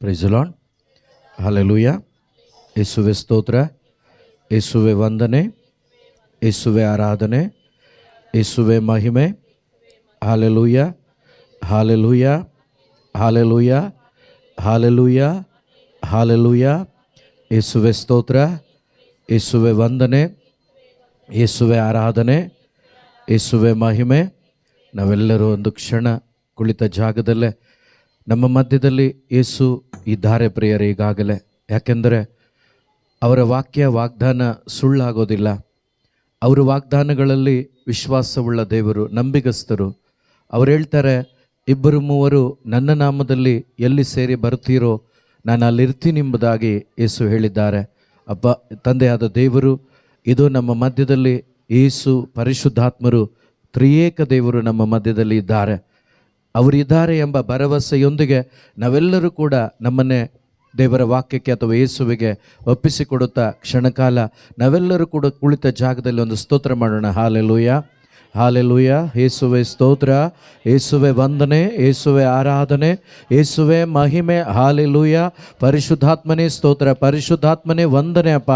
Price the Lord. Hallelujah. ಯೇಸುವೆ ಸ್ತೋತ್ರ, ಯೇಸುವೆ ವಂದನೆ, ಯೇಸುವೆ ಆರಾಧನೆ, ಯೇಸುವೆ ಮಹಿಮೆ. Hallelujah, hallelujah, hallelujah, hallelujah, hallelujah. ಯೇಸುವೆ ಸ್ತೋತ್ರ, ಯೇಸುವೆ ವಂದನೆ, ಯೇಸುವೆ ಆರಾಧನೆ, ಯೇಸುವೆ ಮಹಿಮೆ. ನಾವೆಲ್ಲರೂ ಒಂದು ಕ್ಷಣ ಕುಳಿತ ಜಾಗದಲ್ಲೇ ನಮ್ಮ ಮಧ್ಯದಲ್ಲಿ ಯೇಸು ಇದ್ದಾರೆ ಪ್ರಿಯರೇ ಈಗಾಗಲೇ. ಯಾಕೆಂದರೆ ಅವರ ವಾಗ್ದಾನ ಸುಳ್ಳಾಗೋದಿಲ್ಲ. ಅವರ ವಾಗ್ದಾನಗಳಲ್ಲಿ ವಿಶ್ವಾಸವುಳ್ಳ ದೇವರು, ನಂಬಿಗಸ್ತರು. ಅವ್ರು ಹೇಳ್ತಾರೆ, 2-3 ನನ್ನ ನಾಮದಲ್ಲಿ ಎಲ್ಲಿ ಸೇರಿ ಬರ್ತೀರೋ ನಾನು ಅಲ್ಲಿರ್ತೀನಿ ಎಂಬುದಾಗಿ ಯೇಸು ಹೇಳಿದ್ದಾರೆ. ತಂದೆಯಾದ ದೇವರು ಇದು ನಮ್ಮ ಮಧ್ಯದಲ್ಲಿ ಯೇಸು ಪರಿಶುದ್ಧಾತ್ಮರು ತ್ರಿಯೇಕ ದೇವರು ನಮ್ಮ ಮಧ್ಯದಲ್ಲಿ ಇದ್ದಾರೆ. ಅವರಿದ್ದಾರೆ ಎಂಬ ಭರವಸೆಯೊಂದಿಗೆ ನಾವೆಲ್ಲರೂ ಕೂಡ ನಮ್ಮನ್ನೇ ದೇವರ ವಾಕ್ಯಕ್ಕೆ ಅಥವಾ ಯೇಸುವಿಗೆ ಒಪ್ಪಿಸಿಕೊಡುತ್ತಾ ಕ್ಷಣಕಾಲ ನಾವೆಲ್ಲರೂ ಕೂಡ ಕುಳಿತ ಜಾಗದಲ್ಲಿ ಒಂದು ಸ್ತೋತ್ರ ಮಾಡೋಣ. Hallelujah, hallelujah. ಯೇಸುವೆ ಸ್ತೋತ್ರ, ಯೇಸುವೆ ವಂದನೆ, ಯೇಸುವೆ ಆರಾಧನೆ, ಯೇಸುವೆ ಮಹಿಮೆ. ಹಾಲೆಲೂಯಾ. ಪರಿಶುದ್ಧಾತ್ಮನೇ ಸ್ತೋತ್ರ, ಪರಿಶುದ್ಧಾತ್ಮನೇ ವಂದನೆ ಅಪ್ಪ,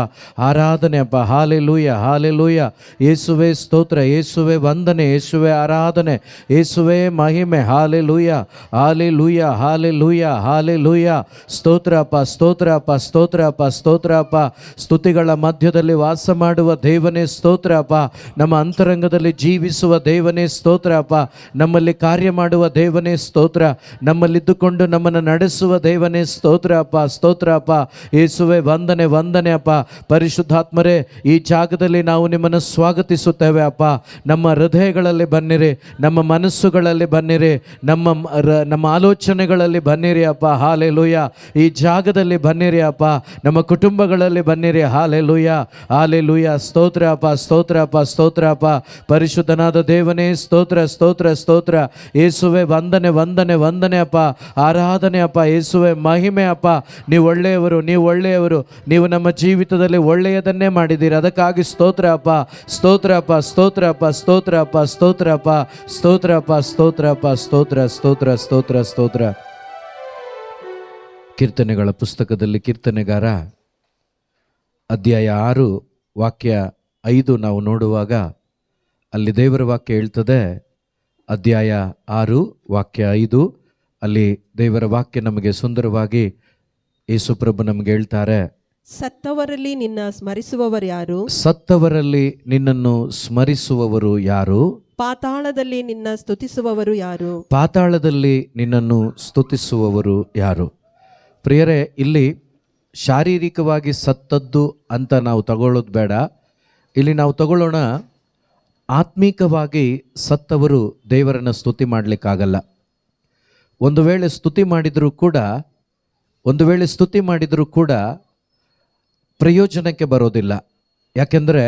ಆರಾಧನೆ ಅಪ್ಪ. Hallelujah, hallelujah. ಯೇಸುವೆ ಸ್ತೋತ್ರ, ಯೇಸುವೆ ವಂದನೆ, ಯೇಸುವೆ ಆರಾಧನೆ, ಯೇಸುವೆ ಮಹಿಮೆ. Hallelujah, hallelujah, hallelujah, hallelujah. ಸ್ತೋತ್ರ ಅಪ್ಪ, ಸ್ತೋತ್ರ ಅಪ್ಪ, ಸ್ತೋತ್ರ ಅಪ್ಪ, ಸ್ತೋತ್ರ ಅಪ್ಪ. ಸ್ತುತಿಗಳ ಮಧ್ಯದಲ್ಲಿ ವಾಸ ಮಾಡುವ ದೇವನೇ ಸ್ತೋತ್ರ ಅಪ್ಪ. ನಮ್ಮ ಅಂತರಂಗದಲ್ಲಿ ಜೀವಿಸುವ ದೇವನೇ ಸ್ತೋತ್ರ ಅಪ್ಪ. ನಮ್ಮಲ್ಲಿ ಕಾರ್ಯ ಮಾಡುವ ದೇವನೇ ಸ್ತೋತ್ರ. ನಮ್ಮಲ್ಲಿದ್ದುಕೊಂಡು ನಮ್ಮನ್ನು ನಡೆಸುವ ದೇವನೇ ಸ್ತೋತ್ರ ಅಪ್ಪ, ಸ್ತೋತ್ರ ಅಪ್ಪ. ಯೇಸುವೆ ವಂದನೆ, ವಂದನೆ ಅಪ್ಪ. ಪರಿಶುದ್ಧಾತ್ಮರೇ, ಈ ಜಾಗದಲ್ಲಿ ನಾವು ನಿಮ್ಮನ್ನು ಸ್ವಾಗತಿಸುತ್ತೇವೆ ಅಪ್ಪ. ನಮ್ಮ ಹೃದಯಗಳಲ್ಲಿ ಬನ್ನಿರಿ, ನಮ್ಮ ಮನಸ್ಸುಗಳಲ್ಲಿ ಬನ್ನಿರಿ, ನಮ್ಮ ಆಲೋಚನೆಗಳಲ್ಲಿ ಬನ್ನಿರಿ ಅಪ್ಪ. ಹಾಲೆಲೂಯಾ. ಈ ಜಾಗದಲ್ಲಿ ಬನ್ನಿರಿ ಅಪ್ಪ. ನಮ್ಮ ಕುಟುಂಬಗಳಲ್ಲಿ ಬನ್ನಿರಿ. Hallelujah, hallelujah. ಸ್ತೋತ್ರ ಅಪ್ಪ, ಸ್ತೋತ್ರ ಅಪ್ಪ, ಸ್ತೋತ್ರ ಅಪ್ಪ. ಪರಿಶುದ್ಧನಾದ ದೇವನೇ ಸ್ತೋತ್ರ, ಸ್ತೋತ್ರ, ಸ್ತೋತ್ರ. ಯೇಸುವೆ ವಂದನೆ, ವಂದನೆ, ವಂದನೆ ಅಪ್ಪ. ಆರಾಧನೆ ಅಪ್ಪ. ಯೇಸುವೆ ಮಹಿಮೆ ಅಪ್ಪ. ನೀವು ಒಳ್ಳೆಯವರು, ನೀವು ಒಳ್ಳೆಯವರು. ನೀವು ನಮ್ಮ ಜೀವಿತದಲ್ಲಿ ಒಳ್ಳೆಯದನ್ನೇ ಮಾಡಿದ್ದೀರಿ, ಅದಕ್ಕಾಗಿ ಸ್ತೋತ್ರ ಅಪ್ಪ, ಸ್ತೋತ್ರ ಅಪ್ಪ, ಸ್ತೋತ್ರ ಅಪ್ಪ, ಸ್ತೋತ್ರ ಅಪ್ಪ, ಸ್ತೋತ್ರ ಅಪ್ಪ, ಸ್ತೋತ್ರ ಅಪ್ಪ, ಸ್ತೋತ್ರ ಅಪ್ಪ, ಸ್ತೋತ್ರ, ಸ್ತೋತ್ರ, ಸ್ತೋತ್ರ, ಸ್ತೋತ್ರ. ಕೀರ್ತನೆಗಳ ಪುಸ್ತಕದಲ್ಲಿ ಕೀರ್ತನೆಗಾರ ಅಧ್ಯಾಯ 6 ವಾಕ್ಯ 5 ನಾವು ನೋಡುವಾಗ ಅಲ್ಲಿ ದೇವರ ವಾಕ್ಯ ಹೇಳ್ತದೆ. ಅಧ್ಯಾಯ 6 ವಾಕ್ಯ 5 ಅಲ್ಲಿ ದೇವರ ವಾಕ್ಯ ನಮಗೆ ಸುಂದರವಾಗಿ ಯೇಸುಪ್ರಭು ನಮಗೆ ಹೇಳ್ತಾರೆ, ಸತ್ತವರಲ್ಲಿ ನಿನ್ನ ಸ್ಮರಿಸುವವರು ಯಾರು? ಸತ್ತವರಲ್ಲಿ ನಿನ್ನನ್ನು ಸ್ಮರಿಸುವವರು ಯಾರು? ಪಾತಾಳದಲ್ಲಿ ನಿನ್ನ ಸ್ತುತಿಸುವವರು ಯಾರು? ಪಾತಾಳದಲ್ಲಿ ನಿನ್ನನ್ನು ಸ್ತುತಿಸುವವರು ಯಾರು? ಪ್ರಿಯರೇ, ಇಲ್ಲಿ ಶಾರೀರಿಕವಾಗಿ ಸತ್ತದ್ದು ಅಂತ ನಾವು ತಗೊಳ್ಳೋದು ಬೇಡ. ಇಲ್ಲಿ ನಾವು ತಗೊಳ್ಳೋಣ, ಆತ್ಮೀಕವಾಗಿ ಸತ್ತವರು ದೇವರನ್ನು ಸ್ತುತಿ ಮಾಡಲಿಕ್ಕಾಗಲ್ಲ. ಒಂದು ವೇಳೆ ಸ್ತುತಿ ಮಾಡಿದರೂ ಕೂಡ ಪ್ರಯೋಜನಕ್ಕೆ ಬರೋದಿಲ್ಲ. ಯಾಕೆಂದರೆ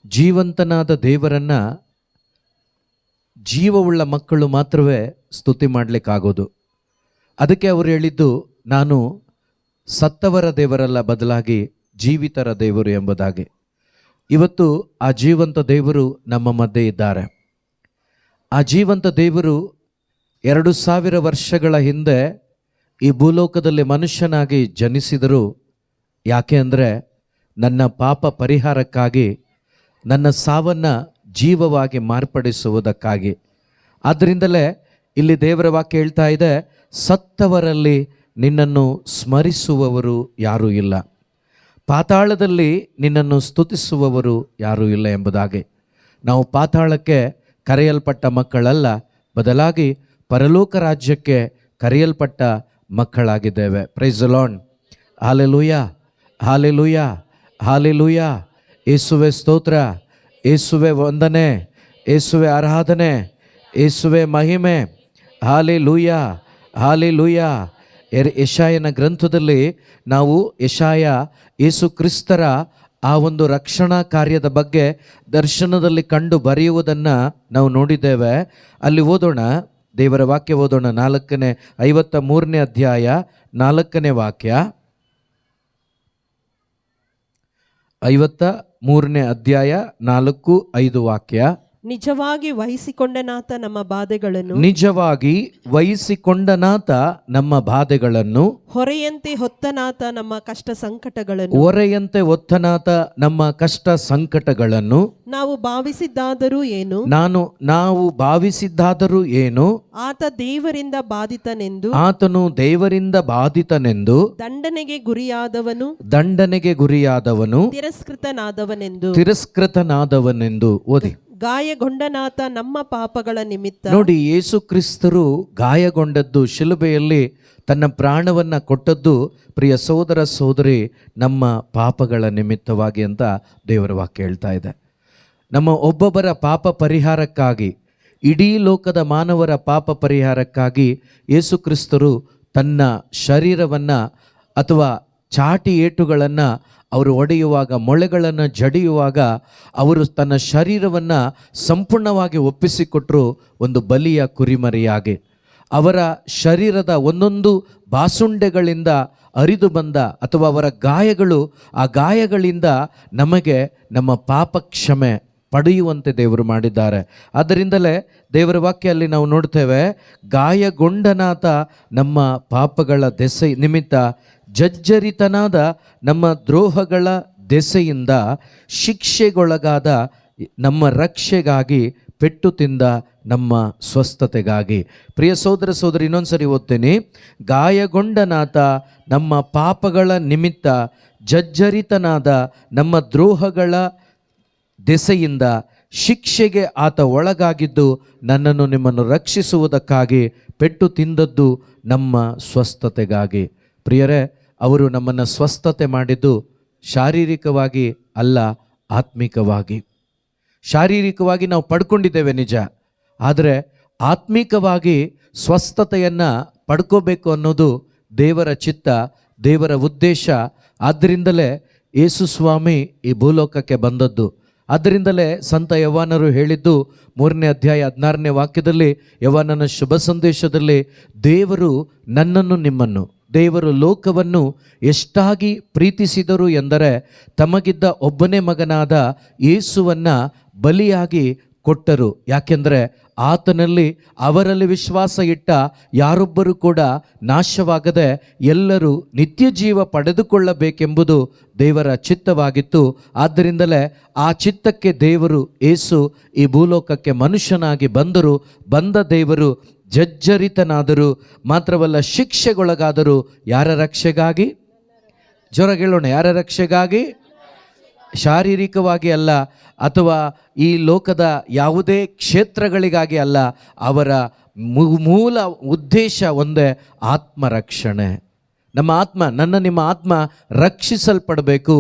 ಜೀವಂತನಾದ ದೇವರನ್ನು ಜೀವವುಳ್ಳ ಮಕ್ಕಳು ಮಾತ್ರವೇ ಸ್ತುತಿ ಮಾಡಲಿಕ್ಕಾಗೋದು. ಅದಕ್ಕೆ ಅವರು ಹೇಳಿದ್ದು, ನಾನು ಸತ್ತವರ ದೇವರಲ್ಲ, ಬದಲಾಗಿ ಜೀವಿತರ ದೇವರು ಎಂಬುದಾಗಿ. ಇವತ್ತು ಆ ಜೀವಂತ ದೇವರು ನಮ್ಮ ಮಧ್ಯೆ ಇದ್ದಾರೆ. ಆ ಜೀವಂತ ದೇವರು 2000 ವರ್ಷಗಳ ಹಿಂದೆ ಈ ಭೂಲೋಕದಲ್ಲಿ ಮನುಷ್ಯನಾಗಿ ಜನಿಸಿದರು. ಯಾಕೆ ಅಂದರೆ ನನ್ನ ಪಾಪ ಪರಿಹಾರಕ್ಕಾಗಿ, ನನ್ನ ಸಾವನ್ನು ಜೀವವಾಗಿ ಮಾರ್ಪಡಿಸುವುದಕ್ಕಾಗಿ. ಆದ್ದರಿಂದಲೇ ಇಲ್ಲಿ ದೇವರ ವಾಕ್ಯ ಹೇಳ್ತಾ ಇದೆ, ಸತ್ತವರಲ್ಲಿ ನಿನ್ನನ್ನು ಸ್ಮರಿಸುವವರು ಯಾರೂ ಇಲ್ಲ, ಪಾತಾಳದಲ್ಲಿ ನಿನ್ನನ್ನು ಸ್ತುತಿಸುವವರು ಯಾರೂ ಇಲ್ಲ ಎಂಬುದಾಗಿ. ನಾವು ಪಾತಾಳಕ್ಕೆ ಕರೆಯಲ್ಪಟ್ಟ ಮಕ್ಕಳಲ್ಲ, ಬದಲಾಗಿ ಪರಲೋಕ ರಾಜ್ಯಕ್ಕೆ ಕರೆಯಲ್ಪಟ್ಟ ಮಕ್ಕಳಾಗಿದ್ದೇವೆ. Praise the Lord. Hallelujah, hallelujah, hallelujah. ಯೇಸುವೆ ಸ್ತೋತ್ರ, ಯೇಸುವೆ ವಂದನೆ, ಯೇಸುವೆ ಆರಾಧನೆ, ಯೇಸುವೆ ಮಹಿಮೆ. Hallelujah, hallelujah. ಯೆಶಾಯನ ಗ್ರಂಥದಲ್ಲಿ ನಾವು ಯೇಸು ಕ್ರಿಸ್ತರ ಆ ಒಂದು ರಕ್ಷಣಾ ಕಾರ್ಯದ ಬಗ್ಗೆ ದರ್ಶನದಲ್ಲಿ ಕಂಡು ಬರೆಯುವುದನ್ನು ನಾವು ನೋಡಿದ್ದೇವೆ. ಅಲ್ಲಿ ಓದೋಣ, ದೇವರ ವಾಕ್ಯ ಓದೋಣ. 53ನೇ ಅಧ್ಯಾಯ 4ನೇ ವಾಕ್ಯ. 53ನೇ ಅಧ್ಯಾಯ 4-5 ವಾಕ್ಯ. ನಿಜವಾಗಿ ವಹಿಸಿಕೊಂಡನಾತ ನಮ್ಮ ಬಾಧೆಗಳನ್ನು ನಿಜವಾಗಿ ವಹಿಸಿಕೊಂಡನಾತ ನಮ್ಮ ಬಾಧೆಗಳನ್ನು ಹೊರೆಯಂತೆ ಹೊತ್ತನಾತ ನಮ್ಮ ಕಷ್ಟ ಸಂಕಟಗಳನ್ನು ಹೊರೆಯಂತೆ ಒತ್ತನಾತ ನಮ್ಮ ಕಷ್ಟ ಸಂಕಟಗಳನ್ನು ನಾವು ಭಾವಿಸಿದ್ದಾದರೂ ಏನು ನಾವು ಭಾವಿಸಿದ್ದಾದರೂ ಏನು ಆತ ದೇವರಿಂದ ಬಾಧಿತನೆಂದು ಆತನು ದೇವರಿಂದ ಬಾಧಿತನೆಂದು ದಂಡನೆಗೆ ಗುರಿಯಾದವನು ತಿರಸ್ಕೃತನಾದವನೆಂದು ಓದಿ. ಗಾಯಗೊಂಡನಾತ ನಮ್ಮ ಪಾಪಗಳ ನಿಮಿತ್ತ. ನೋಡಿ, ಯೇಸು ಕ್ರಿಸ್ತರು ಗಾಯಗೊಂಡದ್ದು, ಶಿಲುಬೆಯಲ್ಲಿ ತನ್ನ ಪ್ರಾಣವನ್ನ ಕೊಟ್ಟದ್ದು ಪ್ರಿಯ ಸಹೋದರ ಸಹೋದರಿ ನಮ್ಮ ಪಾಪಗಳ ನಿಮಿತ್ತವಾಗಿ ಅಂತ ದೇವರ ವಾಕ್ಯ ಹೇಳ್ತಾ ಇದೆ. ನಮ್ಮ ಒಬ್ಬೊಬ್ಬರ ಪಾಪ ಪರಿಹಾರಕ್ಕಾಗಿ, ಇಡೀ ಲೋಕದ ಮಾನವರ ಪಾಪ ಪರಿಹಾರಕ್ಕಾಗಿ ಯೇಸು ಕ್ರಿಸ್ತರು ತನ್ನ ಶರೀರವನ್ನು ಅಥವಾ ಚಾಟಿ ಏಟುಗಳನ್ನು ಅವರು ಒಡೆಯುವಾಗ, ಮೊಳೆಗಳನ್ನು ಜಡಿಯುವಾಗ ಅವರು ತನ್ನ ಶರೀರವನ್ನು ಸಂಪೂರ್ಣವಾಗಿ ಒಪ್ಪಿಸಿಕೊಟ್ಟರು ಒಂದು ಬಲಿಯ ಕುರಿಮರಿಯಾಗಿ. ಅವರ ಶರೀರದ ಒಂದೊಂದು ಬಾಸುಂಡೆಗಳಿಂದ ಹರಿದು ಬಂದ ಅಥವಾ ಅವರ ಗಾಯಗಳು, ಆ ಗಾಯಗಳಿಂದ ನಮಗೆ ನಮ್ಮ ಪಾಪ ಕ್ಷಮೆ ಪಡೆಯುವಂತೆ ದೇವರು ಮಾಡಿದ್ದಾರೆ. ಆದ್ದರಿಂದಲೇ ದೇವರ ವಾಕ್ಯಲ್ಲಿ ನಾವು ನೋಡ್ತೇವೆ, ಗಾಯಗೊಂಡನಾತ ನಮ್ಮ ಪಾಪಗಳ ದೆಸೆ ನಿಮಿತ್ತ, ಜಜ್ಜರಿತನಾದ ನಮ್ಮ ದ್ರೋಹಗಳ ದೆಸೆಯಿಂದ, ಶಿಕ್ಷೆಗೊಳಗಾದ ನಮ್ಮ ರಕ್ಷೆಗಾಗಿ, ಪೆಟ್ಟು ತಿಂದ ನಮ್ಮ ಸ್ವಸ್ಥತೆಗಾಗಿ. ಪ್ರಿಯ ಸಹೋದರ ಸಹೋದರಿ, ಇನ್ನೊಂದ್ಸರಿ ಓದ್ತೇನೆ. ಗಾಯಗೊಂಡನಾತ ನಮ್ಮ ಪಾಪಗಳ ನಿಮಿತ್ತ, ಜಜ್ಜರಿತನಾದ ನಮ್ಮ ದ್ರೋಹಗಳ ದೆಸೆಯಿಂದ, ಶಿಕ್ಷೆಗೆ ಆತ ಒಳಗಾಗಿದ್ದು ನನ್ನನ್ನು ನಿಮ್ಮನ್ನು ರಕ್ಷಿಸುವುದಕ್ಕಾಗಿ, ಪೆಟ್ಟು ತಿಂದದ್ದು ನಮ್ಮ ಸ್ವಸ್ಥತೆಗಾಗಿ. ಪ್ರಿಯರೇ, ಅವರು ನಮ್ಮನ್ನು ಸ್ವಸ್ಥತೆ ಮಾಡಿದ್ದು ಶಾರೀರಿಕವಾಗಿ ಅಲ್ಲ, ಆತ್ಮಿಕವಾಗಿ. ಶಾರೀರಿಕವಾಗಿ ನಾವು ಪಡ್ಕೊಂಡಿದ್ದೇವೆ ನಿಜ, ಆದರೆ ಆತ್ಮಿಕವಾಗಿ ಸ್ವಸ್ಥತೆಯನ್ನು ಪಡ್ಕೋಬೇಕು ಅನ್ನೋದು ದೇವರ ಚಿತ್ತ, ದೇವರ ಉದ್ದೇಶ. ಆದ್ದರಿಂದಲೇ ಯೇಸು ಸ್ವಾಮಿ ಈ ಭೂಲೋಕಕ್ಕೆ ಬಂದದ್ದು. ಆದ್ದರಿಂದಲೇ ಸಂತ ಯೋಹಾನರು ಹೇಳಿದ್ದು 3ನೇ ಅಧ್ಯಾಯ 16ನೇ ವಾಕ್ಯದಲ್ಲಿ, ಯೋಹಾನನ ಶುಭ ಸಂದೇಶದಲ್ಲಿ, ದೇವರು ನನ್ನನ್ನು ನಿಮ್ಮನ್ನು, ದೇವರು ಲೋಕವನ್ನು ಎಷ್ಟಾಗಿ ಪ್ರೀತಿಸಿದರು ಎಂದರೆ ತಮಗಿದ್ದ ಒಬ್ಬನೇ ಮಗನಾದ ಯೇಸುವನ್ನು ಬಲಿಯಾಗಿ ಕೊಟ್ಟರು. ಯಾಕೆಂದರೆ ಆತನಲ್ಲಿ ಅವರಲ್ಲಿ ವಿಶ್ವಾಸ ಇಟ್ಟ ಯಾರೊಬ್ಬರೂ ಕೂಡ ನಾಶವಾಗದೆ ಎಲ್ಲರೂ ನಿತ್ಯ ಜೀವ ಪಡೆದುಕೊಳ್ಳಬೇಕೆಂಬುದು ದೇವರ ಚಿತ್ತವಾಗಿತ್ತು. ಆದ್ದರಿಂದಲೇ ಆ ಚಿತ್ತಕ್ಕೆ ದೇವರು ಯೇಸು ಈ ಭೂಲೋಕಕ್ಕೆ ಮನುಷ್ಯನಾಗಿ ಬಂದರು. ಬಂದ ದೇವರು ಜಜ್ಜರಿತನಾದರು, ಮಾತ್ರವಲ್ಲ ಶಿಕ್ಷೆಗೊಳಗಾದರು. ಯಾರ ರಕ್ಷೆಗಾಗಿ? ಜೋರಾಗಿ ಹೇಳೋಣ, ಯಾರ ರಕ್ಷೆಗಾಗಿ? ಶಾರೀರಿಕವಾಗಿ ಅಲ್ಲ, ಅಥವಾ ಈ ಲೋಕದ ಯಾವುದೇ ಕ್ಷೇತ್ರಗಳಿಗಾಗಿ ಅಲ್ಲ. ಅವರ ಮೂಲ ಉದ್ದೇಶ ಒಂದೇ, ಆತ್ಮರಕ್ಷಣೆ. ನಮ್ಮ ಆತ್ಮ, ನಿಮ್ಮ ಆತ್ಮ ರಕ್ಷಿಸಲ್ಪಡಬೇಕು.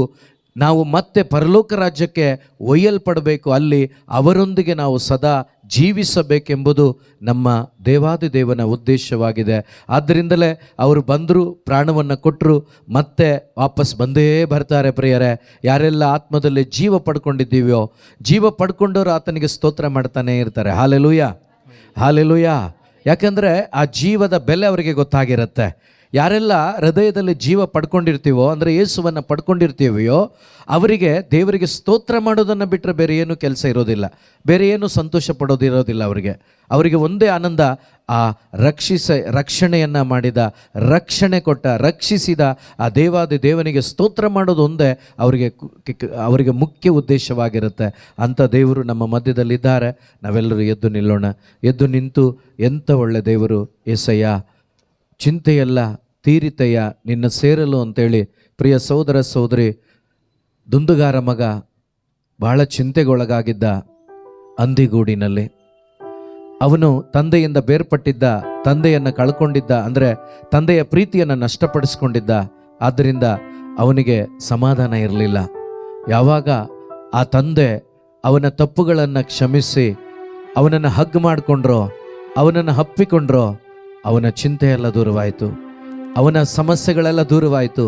ನಾವು ಮತ್ತೆ ಪರಲೋಕ ರಾಜ್ಯಕ್ಕೆ ಒಯ್ಯಲ್ಪಡಬೇಕು. ಅಲ್ಲಿ ಅವರೊಂದಿಗೆ ನಾವು ಸದಾ ಜೀವಿಸಬೇಕೆಂಬುದು ನಮ್ಮ ದೇವಾದಿದೇವನ ಉದ್ದೇಶವಾಗಿದೆ. ಆದ್ದರಿಂದಲೇ ಅವರು ಬಂದರು, ಪ್ರಾಣವನ್ನು ಕೊಟ್ಟರು, ಮತ್ತೆ ವಾಪಸ್ ಬಂದೇ ಬರ್ತಾರೆ. ಪ್ರಿಯರೇ, ಯಾರೆಲ್ಲ ಆತ್ಮದಲ್ಲಿ ಜೀವ ಪಡ್ಕೊಂಡಿದ್ದೀವೋ, ಜೀವ ಪಡ್ಕೊಂಡವರು ಆತನಿಗೆ ಸ್ತೋತ್ರ ಮಾಡ್ತಾನೆ ಇರ್ತಾರೆ. Hallelujah, hallelujah. ಯಾಕೆಂದರೆ ಆ ಜೀವದ ಬೆಲೆ ಅವರಿಗೆ ಗೊತ್ತಾಗಿರುತ್ತೆ. ಯಾರೆಲ್ಲ ಹೃದಯದಲ್ಲಿ ಜೀವ ಪಡ್ಕೊಂಡಿರ್ತೀವೋ, ಅಂದರೆ ಯೇಸುವನ್ನು ಪಡ್ಕೊಂಡಿರ್ತೀವಿಯೋ, ಅವರಿಗೆ ದೇವರಿಗೆ ಸ್ತೋತ್ರ ಮಾಡೋದನ್ನು ಬಿಟ್ಟರೆ ಬೇರೆ ಏನೂ ಕೆಲಸ ಇರೋದಿಲ್ಲ, ಬೇರೆ ಏನೂ ಸಂತೋಷ ಪಡೋದಿರೋದಿಲ್ಲ. ಅವರಿಗೆ ಒಂದೇ ಆನಂದ, ಆ ರಕ್ಷಣೆಯನ್ನು ಮಾಡಿದ, ರಕ್ಷಣೆ ಕೊಟ್ಟ, ರಕ್ಷಿಸಿದ ಆ ದೇವನಿಗೆ ಸ್ತೋತ್ರ ಮಾಡೋದು ಒಂದೇ ಅವರಿಗೆ ಮುಖ್ಯ ಉದ್ದೇಶವಾಗಿರುತ್ತೆ. ಅಂಥ ದೇವರು ನಮ್ಮ ಮಧ್ಯದಲ್ಲಿದ್ದಾರೆ. ನಾವೆಲ್ಲರೂ ಎದ್ದು ನಿಲ್ಲೋಣ. ಎದ್ದು ನಿಂತು, ಎಂಥ ಒಳ್ಳೆ ದೇವರು యేసయ్య, ಚಿಂತೆಯೆಲ್ಲ ತೀರಿತೆಯ ನಿನ್ನ ಸೇರಲು ಅಂತೇಳಿ, ಪ್ರಿಯ ಸಹೋದರ ಸಹೋದರಿ, ದುಂದುಗಾರ ಮಗ ಬಹಳ ಚಿಂತೆಗೊಳಗಾಗಿದ್ದ ಅಂದಿಗೂಡಿನಲ್ಲಿ. ಅವನು ತಂದೆಯಿಂದ ಬೇರ್ಪಟ್ಟಿದ್ದ, ತಂದೆಯನ್ನು ಕಳ್ಕೊಂಡಿದ್ದ, ಅಂದರೆ ತಂದೆಯ ಪ್ರೀತಿಯನ್ನು ನಷ್ಟಪಡಿಸ್ಕೊಂಡಿದ್ದ. ಆದ್ದರಿಂದ ಅವನಿಗೆ ಸಮಾಧಾನ ಇರಲಿಲ್ಲ. ಯಾವಾಗ ಆ ತಂದೆ ಅವನ ತಪ್ಪುಗಳನ್ನು ಕ್ಷಮಿಸಿ ಅವನನ್ನು ಹಗ್ ಮಾಡಿಕೊಂಡ್ರೋ, ಅವನನ್ನು ಹಪ್ಪಿಕೊಂಡ್ರೋ, ಅವನ ಚಿಂತೆಯೆಲ್ಲ ದೂರವಾಯಿತು, ಅವನ ಸಮಸ್ಯೆಗಳೆಲ್ಲ ದೂರವಾಯಿತು,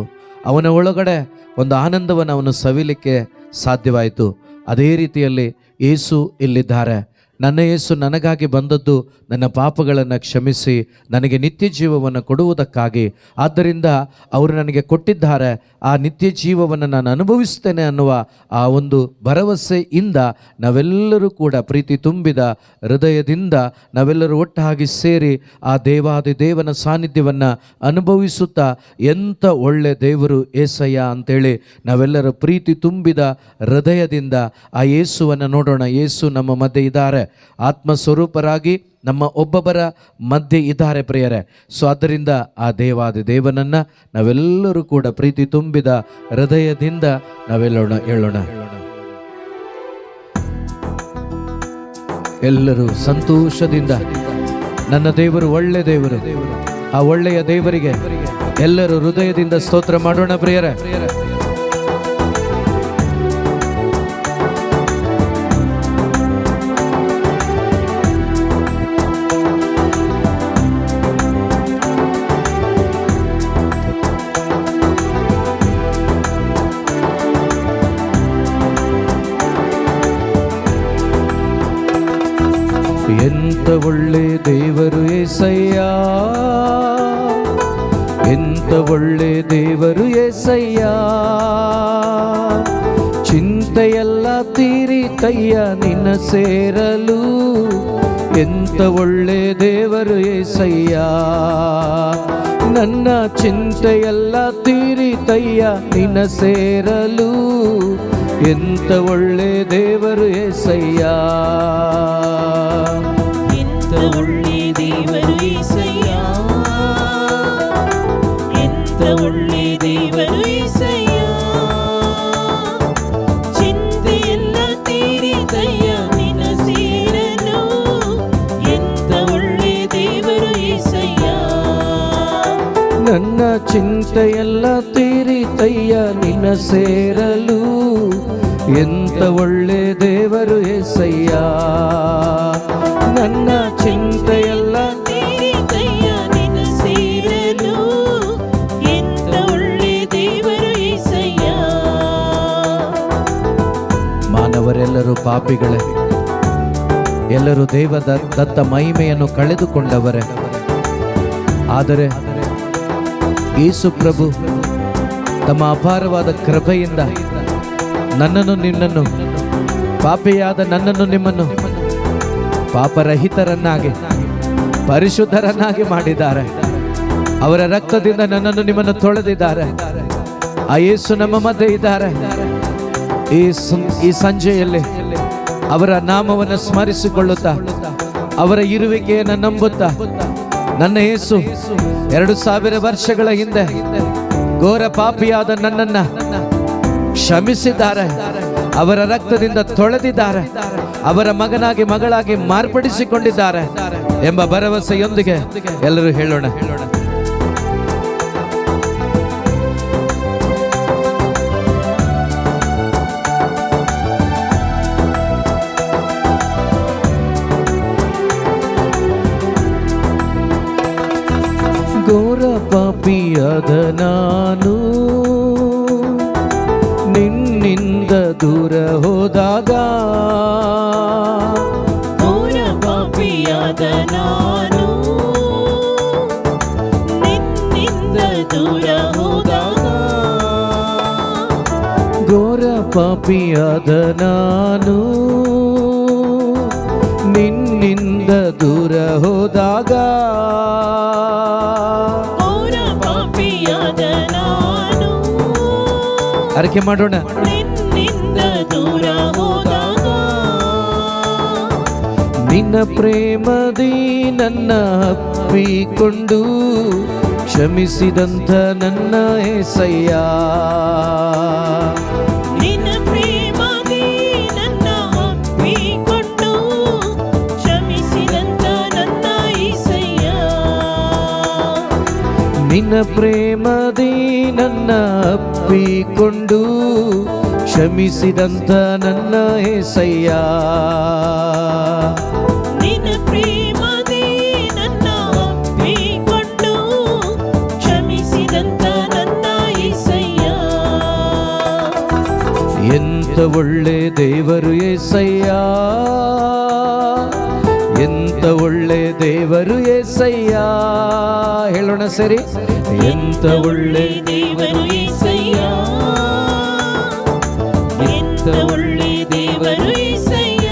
ಅವನ ಒಳಗಡೆ ಒಂದು ಆನಂದವನ್ನು ಅವನು ಸವಿಲಿಕ್ಕೆ ಸಾಧ್ಯವಾಯಿತು. ಅದೇ ರೀತಿಯಲ್ಲಿ ಯೇಸು ಇಲ್ಲಿದ್ದಾರೆ. ನನ್ನ ಯೇಸು ನನಗಾಗಿ ಬಂದದ್ದು ನನ್ನ ಪಾಪಗಳನ್ನು ಕ್ಷಮಿಸಿ ನನಗೆ ನಿತ್ಯ ಜೀವವನ್ನು ಕೊಡುವುದಕ್ಕಾಗಿ. ಆದ್ದರಿಂದ ಅವರು ನನಗೆ ಕೊಟ್ಟಿದ್ದಾರೆ, ಆ ನಿತ್ಯ ಜೀವವನ್ನು ನಾನು ಅನುಭವಿಸ್ತೇನೆ ಅನ್ನುವ ಆ ಒಂದು ಭರವಸೆಯಿಂದ ನಾವೆಲ್ಲರೂ ಕೂಡ ಪ್ರೀತಿ ತುಂಬಿದ ಹೃದಯದಿಂದ ನಾವೆಲ್ಲರೂ ಒಟ್ಟಾಗಿ ಸೇರಿ ಆ ದೇವಾದಿ ದೇವನ ಸಾನ್ನಿಧ್ಯವನ್ನು ಅನುಭವಿಸುತ್ತಾ ಎಂಥ ಒಳ್ಳೆ ದೇವರು ಏಸಯ್ಯ ಅಂತೇಳಿ ನಾವೆಲ್ಲರೂ ಪ್ರೀತಿ ತುಂಬಿದ ಹೃದಯದಿಂದ ಆ ಯೇಸುವನ್ನು ನೋಡೋಣ. ಯೇಸು ನಮ್ಮ ಮಧ್ಯೆ ಇದ್ದಾರೆ, ಆತ್ಮಸ್ವರೂಪರಾಗಿ ನಮ್ಮ ಒಬ್ಬೊಬ್ಬರ ಮಧ್ಯೆ ಇದ್ದಾರೆ ಪ್ರಿಯರೇ. ಸೊ ಆದ್ದರಿಂದ ಆ ದೇವಾದಿ ದೇವನನ್ನು ನಾವೆಲ್ಲರೂ ಕೂಡ ಪ್ರೀತಿ ತುಂಬಿದ ಹೃದಯದಿಂದ ಹೇಳೋಣ. ಎಲ್ಲರೂ ಸಂತೋಷದಿಂದ ನನ್ನ ದೇವರು ಒಳ್ಳೆ ದೇವರು, ಆ ಒಳ್ಳೆಯ ದೇವರಿಗೆ ಎಲ್ಲರೂ ಹೃದಯದಿಂದ ಸ್ತೋತ್ರ ಮಾಡೋಣ ಪ್ರಿಯರೇ. ಎಂತ ಒಳ್ಳೆ ದೇವರು ಏಸಯ್ಯ, ಎಂತ ಒಳ್ಳೆ ದೇವರು ಏಸಯ್ಯ, ಚಿಂತೆಯೆಲ್ಲ ತೀರಿತಯ್ಯ ನಿನ್ನ ಸೇರಲು. ಎಂತ ಒಳ್ಳೆ ದೇವರು ಏಸಯ್ಯ, ನನ್ನ ಚಿಂತೆಯೆಲ್ಲ ತೀರಿತಯ್ಯ ನಿನ್ನ ಸೇರಲು. ಎಂತ ಒಳ್ಳೆ ದೇವರು ಏಸಯ್ಯ, ಎಂತ ಒಳ್ಳೆ ದೇವರು ಏಸಯ್ಯ, ಎಂತ ಒಳ್ಳೆ ದೇವರು ಏಸಯ್ಯ, ಚಿಂತೆಯೆಲ್ಲ ತೀರಿತಯ್ಯ ನಿನ್ನ ಸೇರಲು. ಎಂತ ಒಳ್ಳೆ ದೇವರು ಏಸಯ್ಯ, ನನ್ನ ಚಿಂತೆಯೆಲ್ಲ ತೀರಿತಯ್ಯ ನಿನ್ನ ಸೇರಲು. ಎಂತ ಒಳ್ಳೆ ದೇವರು ಏಸಯ್ಯ, ನನ್ನ ಚಿಂತೆಯೆಲ್ಲ ತೀರಿತಯ್ಯ ನಿನ್ನ ಸೇರಲು. ಎಂತ ಒಳ್ಳೆ ದೇವರು ಏಸಯ್ಯ. ಮಾನವರೆಲ್ಲರೂ ಪಾಪಿಗಳೇ, ಎಲ್ಲರೂ ದತ್ತ ಮಹಿಮೆಯನ್ನು ಕಳೆದುಕೊಂಡವರೇ. ಆದರೆ ಯೇಸು ಪ್ರಭು ತಮ್ಮ ಅಪಾರವಾದ ಕೃಪೆಯಿಂದ ನನ್ನನ್ನು ನಿನ್ನನ್ನು, ಪಾಪಿಯಾದ ನನ್ನನ್ನು ನಿಮ್ಮನ್ನು ಪಾಪರಹಿತರನ್ನಾಗಿ ಪರಿಶುದ್ಧರನ್ನಾಗಿ ಮಾಡಿದ್ದಾರೆ. ಅವರ ರಕ್ತದಿಂದ ನನ್ನನ್ನು ನಿಮ್ಮನ್ನು ತೊಳೆದಿದ್ದಾರೆ. ಆ ಯೇಸು ನಮ್ಮ ಮಧ್ಯೆ ಇದ್ದಾರೆ. ಈ ಸಂಜೆಯಲ್ಲಿ ಅವರ ನಾಮವನ್ನು ಸ್ಮರಿಸಿಕೊಳ್ಳುತ್ತಾ, ಅವರ ಇರುವಿಕೆಯನ್ನು ನಂಬುತ್ತಾ, ನನ್ನ ಯೇಸು 2000 ವರ್ಷಗಳ ಹಿಂದೆ ಘೋರ ಪಾಪಿಯಾದ ನನ್ನನ್ನ ಕ್ಷಮಿಸಿದ್ದಾರೆ, ಅವರ ರಕ್ತದಿಂದ ತೊಳೆದಿದ್ದಾರೆ, ಅವರ ಮಗನಾಗಿ ಮಗಳಾಗಿ ಮಾರ್ಪಡಿಸಿಕೊಂಡಿದ್ದಾರೆ ಎಂಬ ಭರವಸೆಯೊಂದಿಗೆ ಎಲ್ಲರೂ ಹೇಳೋಣ. ಘೋರ ಪಾಪಿಯಾದ ನಾನು ನಿನ್ನಿಂದ ದೂರ ಹೋದಾಗ, ಘೋರ ಪಾಪಿಯಾದ ನಾನು ನಿನ್ನಿಂದ ದೂರ ಹೋದಾಗ, ಘೋರ ಪಾಪಿಯಾದ ನಾನು ನಿನ್ನಿಂದ ದೂರ ಹೋದಾಗ, ಘೋರ ಪಾಪಿಯಾದ ನಾನು ಅರಿಕೆ ಮಾಡೋಣ. ನಿನ್ನಿಂದ ದೂರ ಹೋದಾಗ, ನಿನ್ನ ಪ್ರೇಮದಿ ನನ್ನ ಅಪ್ಪಿಕೊಂಡು ಕ್ಷಮಿಸಿದಂಥ ನನ್ನ ಏಸಯ್ಯ, ನಿನ್ನ ಪ್ರೇಮದಿ ನನ್ನ ಅಪ್ಪಿಕೊಂಡು ಕ್ಷಮಿಸಿದಂತ ನನ್ನ ಏಸಯ್ಯ, ನಿನ್ನ ಪ್ರೇಮದಿ ನನ್ನ ಅಪ್ಪಿಕೊಂಡು ಕ್ಷಮಿಸಿದಂಥ ನನ್ನ ಏಸಯ್ಯ, ನಿನ್ನ ಪ್ರೇಮದಿ ನನ್ನ ಅಪ್ಪಿಕೊಂಡು ಕ್ಷಮಿಸಿದಂತ ನನ್ನ ಏಸಯ್ಯ. ಎಂತ ಒಳ್ಳೆ ದೇವರು ಏಸಯ್ಯ, ಒಳ್ಳೆ ದೇವರು యేసయ్య. ಹೇಳೋಣ ಸರಿ. ಎಂತ ಒಳ್ಳೆ ದೇವರು యేసయ్య, ಎಂತ ಒಳ್ಳೆ ದೇವರು యేసయ్య.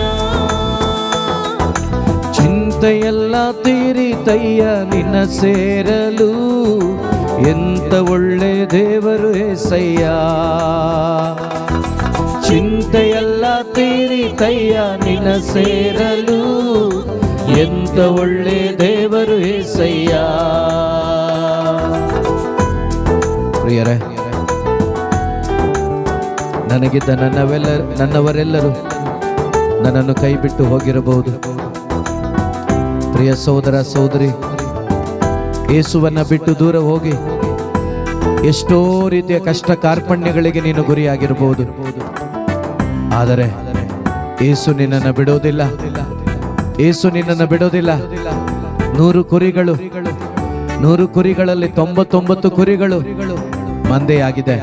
ಚಿಂತೆಯೆಲ್ಲ ತೀರಿತಯ್ಯ ನಿನ್ನ ಸೇರಲು, ಎಂತ ಒಳ್ಳೆ ದೇವರು యేసయ్య. ಚಿಂತೆಯೆಲ್ಲ ತೀರಿತಯ್ಯ ನಿನ್ನ ಸೇರಲು, ಎಂತ ಒಳ್ಳೆ ದೇವರು యేసయ్య. ಪ್ರಿಯರೇ, ನನಗಿದ್ದ ನನ್ನವರೆಲ್ಲರೂ ನನ್ನನ್ನು ಕೈ ಬಿಟ್ಟು ಹೋಗಿರಬಹುದು. ಪ್ರಿಯ ಸಹೋದರ ಸಹೋದರಿ, ಯೇಸುವನ್ನ ಬಿಟ್ಟು ದೂರ ಹೋಗಿ ಎಷ್ಟೋ ರೀತಿಯ ಕಷ್ಟ ಕಾರ್ಪಣ್ಯಗಳಿಗೆ ನೀನು ಗುರಿಯಾಗಿರಬಹುದು. ಆದರೆ ಯೇಸು ನಿನ್ನನ್ನು ಬಿಡೋದಿಲ್ಲ. ಯೇಸು ನಿನ್ನನ್ನು ಬಿಡೋದಿಲ್ಲ. 100 ಕುರಿಗಳು, 100 ಕುರಿಗಳಲ್ಲಿ 99 ಕುರಿಗಳು ಮಂದೆಯಾಗಿದೆ.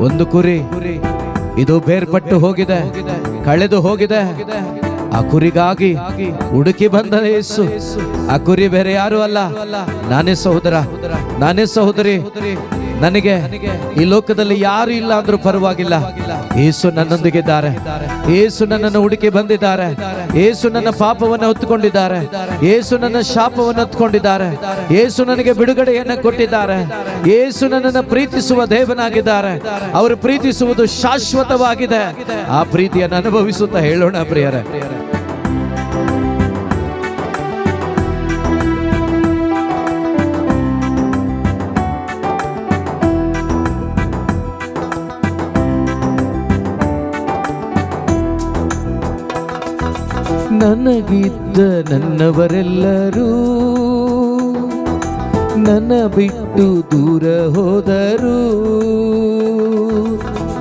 ಒಂದು ಕುರಿ ಇದು ಬೇರ್ಪಟ್ಟು ಹೋಗಿದೆ, ಕಳೆದು ಹೋಗಿದೆ. ಆ ಕುರಿಗಾಗಿ ಹುಡುಕಿ ಬಂದ ಯೇಸು. ಆ ಕುರಿ ಬೇರೆ ಯಾರು ಅಲ್ಲ, ನಾನೇ ಸಹೋದರ, ನಾನೇ ಸಹೋದರಿ. ನನಗೆ ಈ ಲೋಕದಲ್ಲಿ ಯಾರು ಇಲ್ಲ ಅಂದ್ರೂ ಪರವಾಗಿಲ್ಲ, ಯೇಸು ನನ್ನೊಂದಿಗಿದ್ದಾರೆ. ಯೇಸು ನನ್ನನ್ನು ಹುಡುಕಿ ಬಂದಿದ್ದಾರೆ. ಯೇಸು ನನ್ನ ಪಾಪವನ್ನು ಹೊತ್ತುಕೊಂಡಿದ್ದಾರೆ. ಯೇಸು ನನ್ನ ಶಾಪವನ್ನು ಹೊತ್ತುಕೊಂಡಿದ್ದಾರೆ. ಯೇಸು ನನಗೆ ಬಿಡುಗಡೆಯನ್ನು ಕೊಟ್ಟಿದ್ದಾರೆ. ಯೇಸು ನನ್ನನ್ನು ಪ್ರೀತಿಸುವ ದೇವನಾಗಿದ್ದಾರೆ. ಅವರು ಪ್ರೀತಿಸುವುದು ಶಾಶ್ವತವಾಗಿದೆ. ಆ ಪ್ರೀತಿಯನ್ನು ಅನುಭವಿಸುತ್ತಾ ಹೇಳೋಣ ಪ್ರಿಯರೇ. ನನಗಿದ್ದ ನನ್ನವರೆಲ್ಲರೂ ನನ್ನ ಬಿಟ್ಟು ದೂರ ಹೋದರು.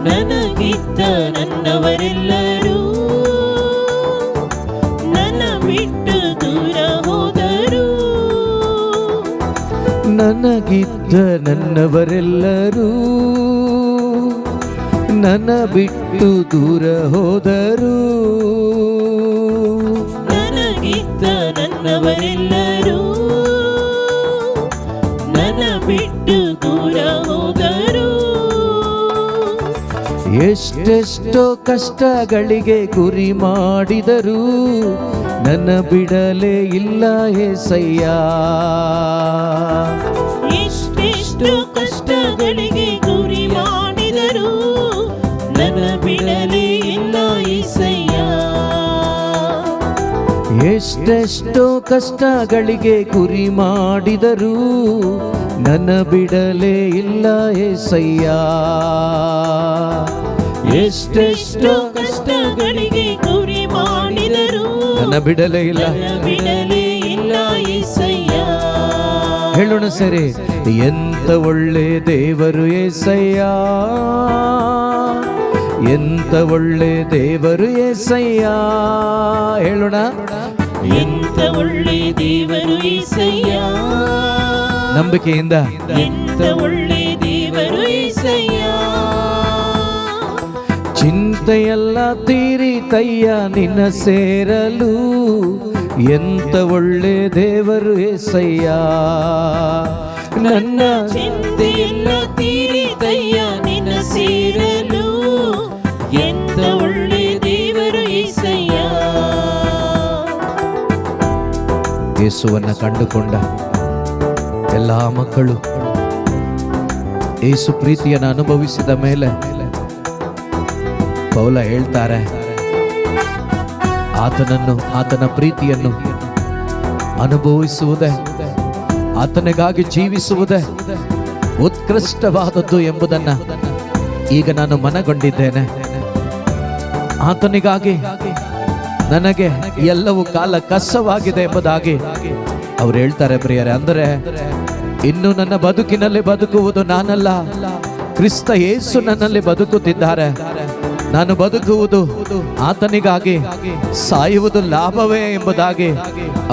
ನನಗಿದ್ದ ನನ್ನವರೆಲ್ಲರೂ ನನ್ನ ಬಿಟ್ಟು ದೂರ ಹೋದರು. ನನಗಿದ್ದ ನನ್ನವರೆಲ್ಲರೂ ನನ್ನ ಬಿಟ್ಟು ದೂರ ಹೋದರು. ನನಗಿದ್ದ ನನ್ನವರೆಲ್ಲರೂ ನನ್ನ ಬಿಟ್ಟು ದೂರ ಹೋದರು. ಎಷ್ಟೆಷ್ಟೋ ಕಷ್ಟಗಳಿಗೆ ಗುರಿ ಮಾಡಿದರು, ನನ್ನ ಬಿಡಲೇ ಇಲ್ಲ యేసయ్య. ಎಷ್ಟೆಷ್ಟು ಕಷ್ಟಗಳಿಗೆ ಗುರಿ ಮಾಡಿದರು, ನನ್ನ ಬಿಡಲೇ ಇಲ್ಲ యేసయ్య. ಎಷ್ಟೆಷ್ಟೋ ಕಷ್ಟಗಳಿಗೆ ಗುರಿ ಮಾಡಿದರು, ನನ್ನ ಬಿಡಲೇ ಇಲ್ಲ యేసయ్య. ಎಷ್ಟೆಷ್ಟು ಕಷ್ಟಗಳಿಗೆ ಗುರಿ ಮಾಡಿದರು, ನನ್ನ ಬಿಡಲೇ ಇಲ್ಲ, ನನ್ನ ಬಿಡಲೇ ಇಲ್ಲ యేసయ్య. ಹೇಳೋಣ ಸರಿ. ಎಂತ ಒಳ್ಳೆ ದೇವರು యేసయ్య, ಎಂತ ಒಳ್ಳೆ ದೇವರು యేసయ్య. ಹೇಳೋಣ. ಎಂತ ಒಳ್ಳೆ ದೇವರು యేసయ్య, ನಂಬಿಕೆಯಿಂದ ಎಂತ ಒಳ್ಳೆ ದೇವರು యేసయ్య. ಚಿಂತೆಯೆಲ್ಲ ತೀರಿತಯ್ಯ ನಿನ್ನ ಸೇರಲು, ಎಂತ ಒಳ್ಳೆ ದೇವರು యేసయ్య. ನನ್ನ ಚಿಂತೆಯೆಲ್ಲ ತೀರಿದಯ್ಯ ನಿನ್ನ ಸೇರಲು, ಎಂತ ಒಳ್ಳೆ ದೇವರು యేసయ్య. ಯೇಸುವನ್ನ ಕಂಡುಕೊಂಡ ಎಲ್ಲ ಮಕ್ಕಳು ಯೇಸು ಪ್ರೀತಿಯನ್ನು ಅನುಭವಿಸಿದ ಮೇಲೆ ಪೌಲ ಹೇಳ್ತಾರೆ, ಆತನ ಪ್ರೀತಿಯನ್ನು ಅನುಭವಿಸುವುದೇ, ಆತನಿಗಾಗಿ ಜೀವಿಸುವುದೇ ಉತ್ಕೃಷ್ಟವಾದದ್ದು ಎಂಬುದನ್ನು ಈಗ ನಾನು ಮನಗೊಂಡಿದ್ದೇನೆ. ಆತನಿಗಾಗಿ ನನಗೆ ಎಲ್ಲವೂ ಕಾಲ ಕಸವಾಗಿದೆ ಎಂಬುದಾಗಿ ಅವ್ರು ಹೇಳ್ತಾರೆ ಪ್ರಿಯರೇ. ಅಂದರೆ ಇನ್ನು ನನ್ನ ಬದುಕಿನಲ್ಲಿ ಬದುಕುವುದು ನಾನಲ್ಲ, ಕ್ರಿಸ್ತ ಯೇಸು ನನ್ನಲ್ಲಿ ಬದುಕುತ್ತಿದ್ದಾರೆ. ನಾನು ಬದುಕುವುದು ಆತನಿಗಾಗಿ, ಸಾಯುವುದು ಲಾಭವೇ ಎಂಬುದಾಗಿ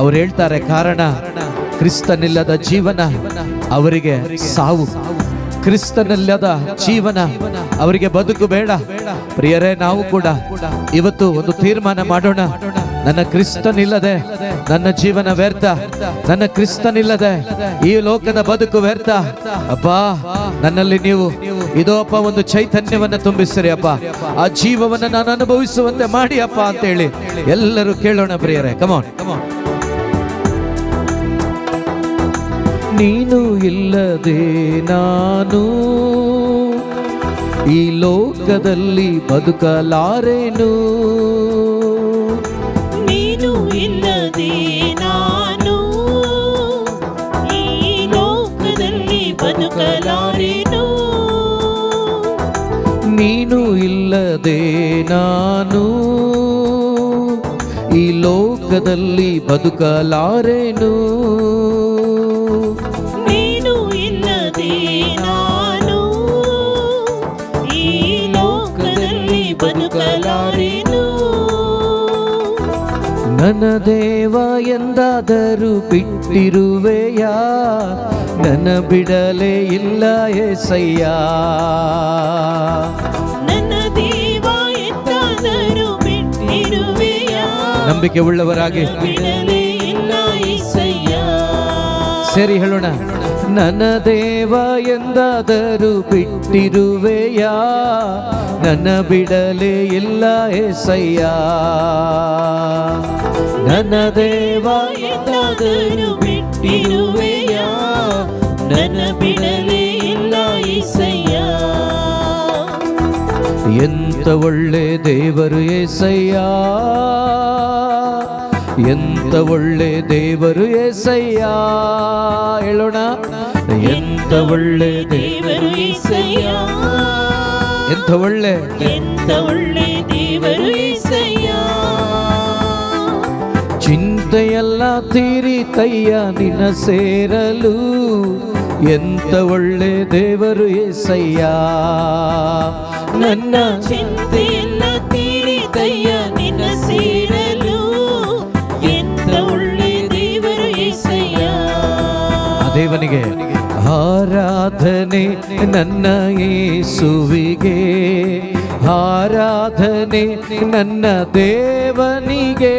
ಅವ್ರು ಹೇಳ್ತಾರೆ. ಕಾರಣ ಕ್ರಿಸ್ತನಿಲ್ಲದ ಜೀವನ ಅವರಿಗೆ ಸಾವು, ಕ್ರಿಸ್ತನಿಲ್ಲದ ಜೀವನ ಅವರಿಗೆ ಬದುಕು ಬೇಡ. ಪ್ರಿಯರೇ, ನಾವು ಕೂಡ ಇವತ್ತು ಒಂದು ತೀರ್ಮಾನ ಮಾಡೋಣ. ನನ್ನ ಕ್ರಿಸ್ತನಿಲ್ಲದೆ ನನ್ನ ಜೀವನ ವ್ಯರ್ಥ, ನನ್ನ ಕ್ರಿಸ್ತನಿಲ್ಲದೆ ಈ ಲೋಕದ ಬದುಕು ವ್ಯರ್ಥ. ಅಪ್ಪ, ನನ್ನಲ್ಲಿ ನೀವು ಇದೋ ಅಪ್ಪ ಒಂದು ಚೈತನ್ಯವನ್ನು ತುಂಬಿಸಿರಿ ಅಪ್ಪ, ಆ ಜೀವವನ್ನು ನಾನು ಅನುಭವಿಸುವಂತೆ ಮಾಡಿ ಅಪ್ಪ ಅಂತ ಹೇಳಿ ಎಲ್ಲರೂ ಕೇಳೋಣ ಪ್ರಿಯರೇ. ಕಮಾನ್. ನೀನು ಇಲ್ಲದೆ ನಾನು ಈ ಲೋಕದಲ್ಲಿ ಬದುಕಲಾರೆನು, ನೀನು ಇಲ್ಲದೆ ನಾನು ಈ ಲೋಕದಲ್ಲಿ ಬದುಕಲಾರೆನು, ನೀನು ಇಲ್ಲದೆ ನಾನು ಈ ಲೋಕದಲ್ಲಿ ಬದುಕಲಾರೆನು, ನೀನು ಇಲ್ಲದೆ ನಾನು ಈ ಲೋಕದಲ್ಲಿ ಬದುಕಲಾರೆನು. ನನ್ನ ದೇವ ಎಂದಾದರೂ ಬಿಟ್ಟಿರುವೆಯಾ, ನನ್ನ ಬಿಡಲೇ ಇಲ್ಲ ಏಸಯ್ಯ. ನನ್ನ ದೇವ ಎಂದಾದರೂ ಬಿಟ್ಟಿರುವೆಯಾ, ನಂಬಿಕೆ ಉಳ್ಳವರಾಗಿ ಬಿಡಲೇ ಇಲ್ಲ ಏಸಯ್ಯ. ಸೇರಿ ಹೇಳೋಣ. ನನ್ನ ದೇವ ಎಂದಾದರೂ ಬಿಟ್ಟಿರುವೆಯಾ, ನನ್ನ ಬಿಡಲೇ ಇಲ್ಲ ಏಸಯ್ಯ. ನನ್ನ ದೇವ ಎಂದಾದರೂ ಬಿಟ್ಟಿರುವೆಯಾ, ನನ್ನ ಬಿಡಲೇ ಇಲ್ಲ ಏಸಯ್ಯ. ಎಂತ ಒಳ್ಳೆ ದೇವರು ಏಸಯ್ಯ, ಎಂತ ಒಳ್ಳೆ ದೇವರು ಏಸಯ್ಯ. ಹೇಳೋಣ. ಎಂತ ಒಳ್ಳೆ ದೇವರು ಏಸಯ್ಯ, ಎಂತ ಒಳ್ಳೆ, ಎಂತ ಒಳ್ಳೆ ದೇವರು ಏಸಯ್ಯ. ಚಿಂತೆಯೆಲ್ಲ ತೀರಿತಯ್ಯ ನಿನ್ನ ಸೇರಲು, ಎಂತ ಒಳ್ಳೆ ದೇವರು ಏಸಯ್ಯ. ನನ್ನ ಚಿಂತೆಯೆಲ್ಲ ತೀರಿತಯ್ಯ ನಿನ್ನ ಸೇರಲು, ಎಂತ ಒಳ್ಳೆ ದೇವರು ಏಸಯ್ಯ. ಆ ದೇವನಿಗೆ ಆರಾಧನೆ, ನನ್ನ ಯೇಸುವಿಗೆ ಆರಾಧನೆ, ನನ್ನ ದೇವನಿಗೆ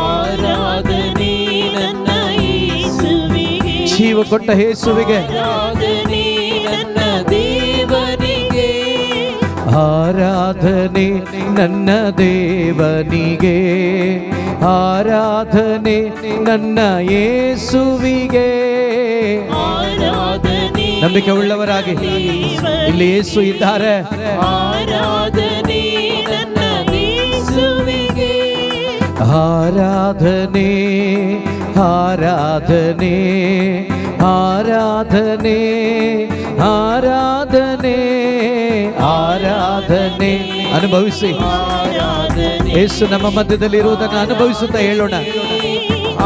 ಆರಾಧನೆ, ನನ್ನ ಯೇಸುವಿಗೆ ಜೀವ ಕೊಟ್ಟ ಯೇಸುವಿಗೆ ಆರಾಧನೆ, ನನ್ನ ದೇವನಿಗೆ ಆರಾಧನೆ, ನನ್ನ ದೇವನಿಗೆ ಆರಾಧನೆ, ನನ್ನ ಯೇಸುವಿಗೆ. ಆರಾಧನೆ, ನಂಬಿಕೆ ಉಳ್ಳವರಾಗಿ ಇಲ್ಲಿ ಯೇಸು ಇದ್ದಾರೆ. ಆರಾಧನೆ, ನನ್ನ ಯೇಸುವಿಗೆ ಆರಾಧನೆ, ಆರಾಧನೆ, ಆರಾಧನೆ, ಆರಾಧನೆ, ಆರಾಧನೆ. ಅನುಭವಿಸಿ. ಆರಾಧನೆ, ಯೇಸು ನಮ್ಮ ಮಧ್ಯದಲ್ಲಿ ಇರುವುದನ್ನು ಅನುಭವಿಸುತ್ತಾ ಹೇಳೋಣ.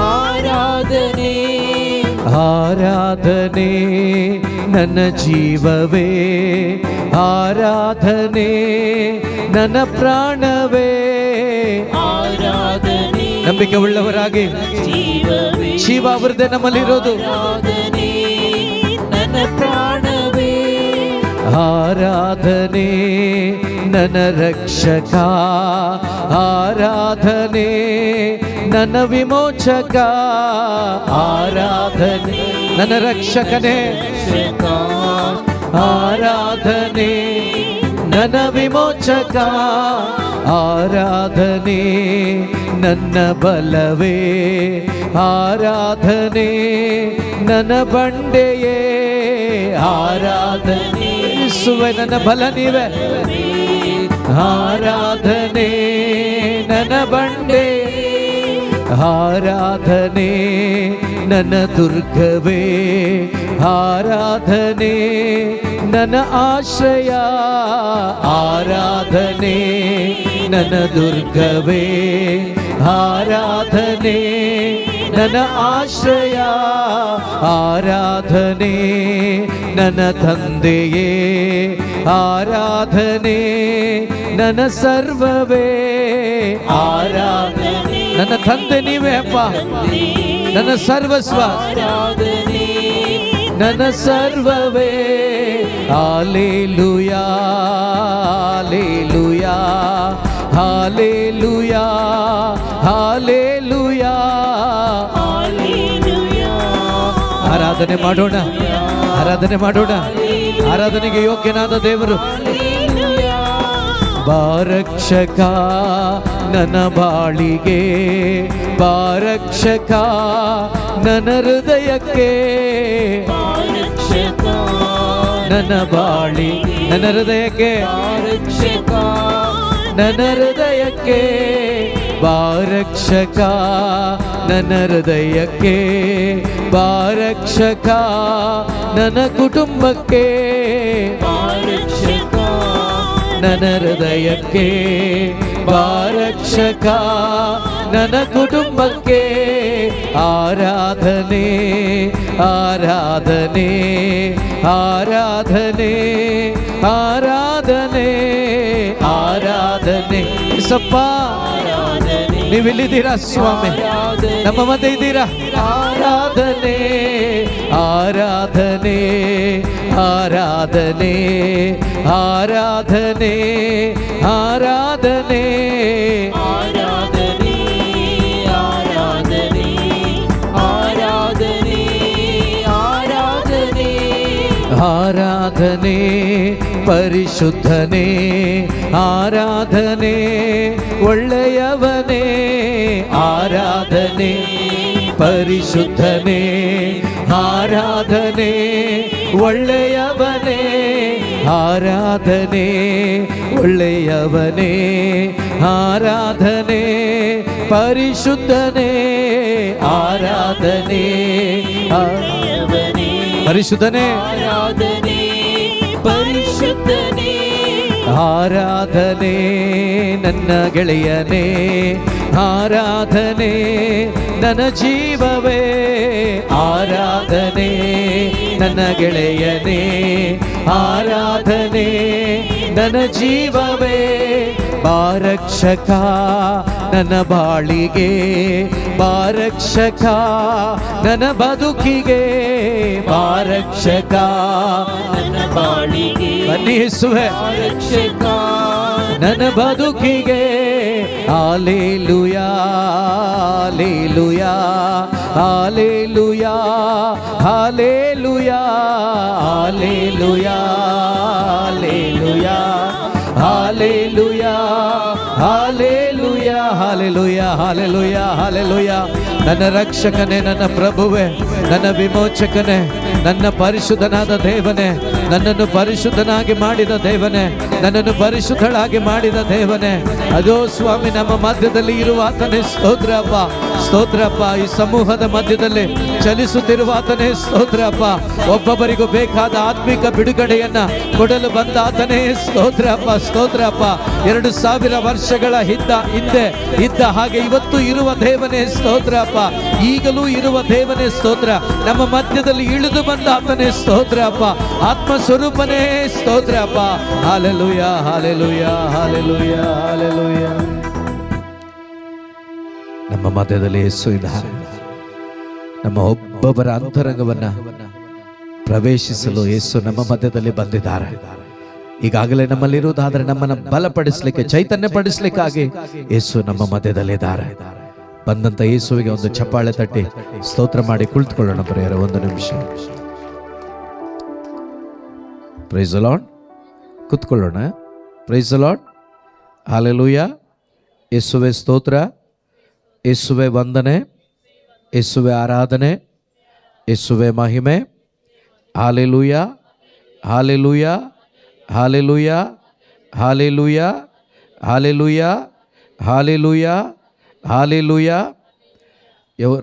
ಆರಾಧನೆ, ಆರಾಧನೆ, ನನ್ನ ಜೀವವೇ ಆರಾಧನೆ, ನನ್ನ ಪ್ರಾಣವೇ. ಆರಾಧನೆ, ನಂಬಿಕೆ ಉಳ್ಳವರಾಗಿ ಜೀವವೇ ಜೀವ ಅವರದೇ ನಮ್ಮಲ್ಲಿರೋದು. ಆರಾಧನೆ, ನನ್ನ ಪ್ರಾಣವೇ ಆರಾಧನೆ, ನನ್ನ ರಕ್ಷಕ ಆರಾಧನೆ, ನನ್ನ ವಿಮೋಚಕ ಆರಾಧನೆ, ನನ್ನ ರಕ್ಷಕನೇ ಆರಾಧನೆ, ನನ್ನ ವಿಮೋಚಕ ಆರಾಧನೆ, ನನ್ನ ಬಲವೇ ಆರಾಧನೆ, ನನ್ನ ಬಂಡೆಯೇ ಆರಾಧನೆ. ಯೇಸುವೇ ನನ್ನ ಬಲ ನೀವೇ ಆರಾಧನೆ, ನನ್ನ ಬಂಡೆ ಆರಾಧನೆ, ನನ್ನ ದುರ್ಗವೇ ಆರಾಧನೆ, ನನ್ನ ಆಶ್ರಯ ಆರಾಧನೆ, ನನ್ನ ದುರ್ಗವೇ ಆರಾಧನೆ, ನನ್ನ ಆಶ್ರಯ ಆರಾಧನೆ, ನನ್ನ ತಂದೆಯೇ ಆರಾಧನೆ, ನನ್ನ ಸರ್ವವೇ ಆರಾಧನೆ. ನನ್ನ ತಂದೆ ನೀವೇ ಅಪ್ಪ, ನನ್ನ ಸರ್ವಸ್ವ, ಆರಾಧನೆ, ನನ್ನ ಸರ್ವವೇ. Hallelujah, hallelujah, hallelujah hallelujah. ಆರಾಧನೆ ಮಾಡೋಣ, ಆರಾಧನೆ ಮಾಡೋಣ. ಆರಾಧನೆಗೆ ಯೋಗ್ಯನಾದ ದೇವರು. ಬಾರಕ್ಷಕ ನನ್ನ ಬಾಳಿಗೆ, ಬಾರಕ್ಷಕ ನನ್ನ ಹೃದಯಕ್ಕೆ, ನನ್ನ ಬಾಳಿ ನನ್ನ ಹೃದಯಕ್ಕೆ, ನನ್ನ ಹೃದಯಕ್ಕೆ ಬಾರಕ್ಷಕ, ನನ್ನ ಹೃದಯಕ್ಕೆ ಬಾರಕ್ಷಕ, ನನ್ನ ಕುಟುಂಬಕ್ಕೆ ನನ್ನ ಹೃದಯಕ್ಕೆ ಬಾರಕ್ಷಕ, ನನ್ನ ಕುಟುಂಬಕ್ಕೆ ಆರಾಧನೆ ಆರಾಧನೆ ಆರಾಧನೆ ಆರಾಧನೆ ಆರಾಧನೆ. ಸಪ್ಪ ನೀವಿಲ್ಲಿದ್ದೀರಾ ಸ್ವಾಮಿ, ನಮ್ಮ ಮಧ್ಯೆ ಇದ್ದೀರಾ. ಆರಾಧನೆ ಆರಾಧನೆ ಆರಾಧನೆ ಆರಾಧನೆ ಆರಾಧನೆ ಆರಾಧನೆ ಆರಾಧನೆ ಆರಾಧನೆ ಆರಾಧನೆ ಆರಾಧನೆ ಪರಿಶುದ್ಧನೇ, ಆರಾಧನೆ ಒಳ್ಳೆಯವನೇ, ಆರಾಧನೆ ಪರಿಶುದ್ಧನೇ, ಆರಾಧನೆ ಒಳ್ಳೆಯವನೇ, ಆರಾಧನೆ ಒಳ್ಳೆಯವನೇ, ಆರಾಧನೆ ಪರಿಶುದ್ಧನೇ, ಆರಾಧನೆ ಪರಿಶುದ್ಧನೇ, ಆರಾಧನೆ ಪರಿಶುದ್ಧನೇ, ಆರಾಧನೆ ನನ್ನ ಗೆಳೆಯನೇ, ಆರಾಧನೆ ನನ್ನ ಜೀವವೇ, ಆರಾಧನೆ ನನ್ನ ಗೆಳೆಯನೇ, ಆರಾಧನೆ ನನ್ನ ಜೀವವೇ, ಬಾರಕ್ಷಕ ನನ್ನ ಬಾಳಿಗೆ, ಬಾರಕ್ಷಕ ನನ್ನ ಬದುಕಿಗೆ, ಬಾರಕ್ಷಕ ನನ್ನ ಬಾಳಿಗೆ, ಬನ್ನಿ ಯೇಸುವೇ ರಕ್ಷಕ ನನ್ನ ಬದುಕಿಗೆ. Hallelujah hallelujah hallelujah hallelujah hallelujah hallelujah hallelujah hallelujah hallelujah hallelujah. ನನ್ನ ರಕ್ಷಕನೇ, ನನ್ನ ಪ್ರಭುವೇ, ನನ್ನ ವಿಮೋಚಕನೇ, ನನ್ನ ಪರಿಶುದ್ಧನಾದ ದೇವನೇ, ನನ್ನನ್ನು ಪರಿಶುದ್ಧನಾಗಿ ಮಾಡಿದ ದೇವನೇ, ನನ್ನನ್ನು ಪರಿಶುದ್ಧಳಾಗಿ ಮಾಡಿದ ದೇವನೇ, ಅದೋ ಸ್ವಾಮಿ ನಮ್ಮ ಮಧ್ಯದಲ್ಲಿ ಇರುವ ಆತನೇ ಸ್ತೋತ್ರಪ್ಪ, ಸ್ತೋತ್ರಪ್ಪ. ಈ ಸಮೂಹದ ಮಧ್ಯದಲ್ಲಿ ಚಲಿಸುತ್ತಿರುವ ಆತನೇ ಸ್ತೋತ್ರಪ್ಪ. ಒಬ್ಬೊಬ್ಬರಿಗೂ ಬೇಕಾದ ಆತ್ಮಿಕ ಬಿಡುಗಡೆಯನ್ನ ಕೊಡಲು ಬಂದ ಆತನೇ ಸ್ತೋತ್ರಪ್ಪ, ಸ್ತೋತ್ರಪ್ಪ. 2000 ವರ್ಷಗಳ ಹಿಂದೆ ಇದ್ದ ಹಾಗೆ ಇವತ್ತು ಇರುವ ದೇವನೇ ಸ್ತೋತ್ರಪ್ಪ, ಈಗಲೂ ಇರುವ ದೇವನೇ ಸ್ತೋತ್ರ. ನಮ್ಮ ಮಧ್ಯದಲ್ಲಿ ಇಳಿದು ಬಂದ ಆತನೇ ಸ್ತೋತ್ರಪ್ಪ, ಆತ್ಮ ಸ್ವರೂಪನೇ ಸ್ತೋತ್ರಪ್ಪ. Hallelujah hallelujah hallelujah hallelujah. ನಮ್ಮ ಮಧ್ಯದಲ್ಲಿ ಯೇಸು ಇದ್ದಾರೆ. ನಮ್ಮ ಒಬ್ಬೊಬ್ಬರ ಅಂತರಂಗವನ್ನ ಪ್ರವೇಶಿಸಲು ಯೇಸು ನಮ್ಮ ಮಧ್ಯದಲ್ಲಿ ಬಂದಿದ್ದಾರೆ. ಈಗಾಗಲೇ ನಮ್ಮಲ್ಲಿರುವುದಾದರೆ ನಮ್ಮನ್ನು ಬಲಪಡಿಸಲಿಕ್ಕೆ, ಚೈತನ್ಯ ಪಡಿಸಲಿಕ್ಕಾಗಿ ಯೇಸು ನಮ್ಮ ಮಧ್ಯದಲ್ಲಿದ್ದಾರೆ. ಬಂದಂತ ಯೇಸುವಿಗೆ ಒಂದು ಚಪ್ಪಾಳೆ ತಟ್ಟಿ ಸ್ತೋತ್ರ ಮಾಡಿ ಕುಳಿತುಕೊಳ್ಳೋಣ ಪ್ರಿಯರೇ, ಒಂದು ನಿಮಿಷ. Praise the Lord. ಕುತ್ಕೊಳ್ಳೋಣ. Praise the Lord. ಹಾಲೆಲೂಯಾ. ಯೇಸುವೆ ಸ್ತೋತ್ರ, ಯೇಸುವೆ ವಂದನೆ, ಯೇಸುವೆ ಆರಾಧನೆ, ಯೇಸುವೆ ಮಹಿಮೆ. Hallelujah hallelujah hallelujah hallelujah hallelujah hallelujah hallelujah.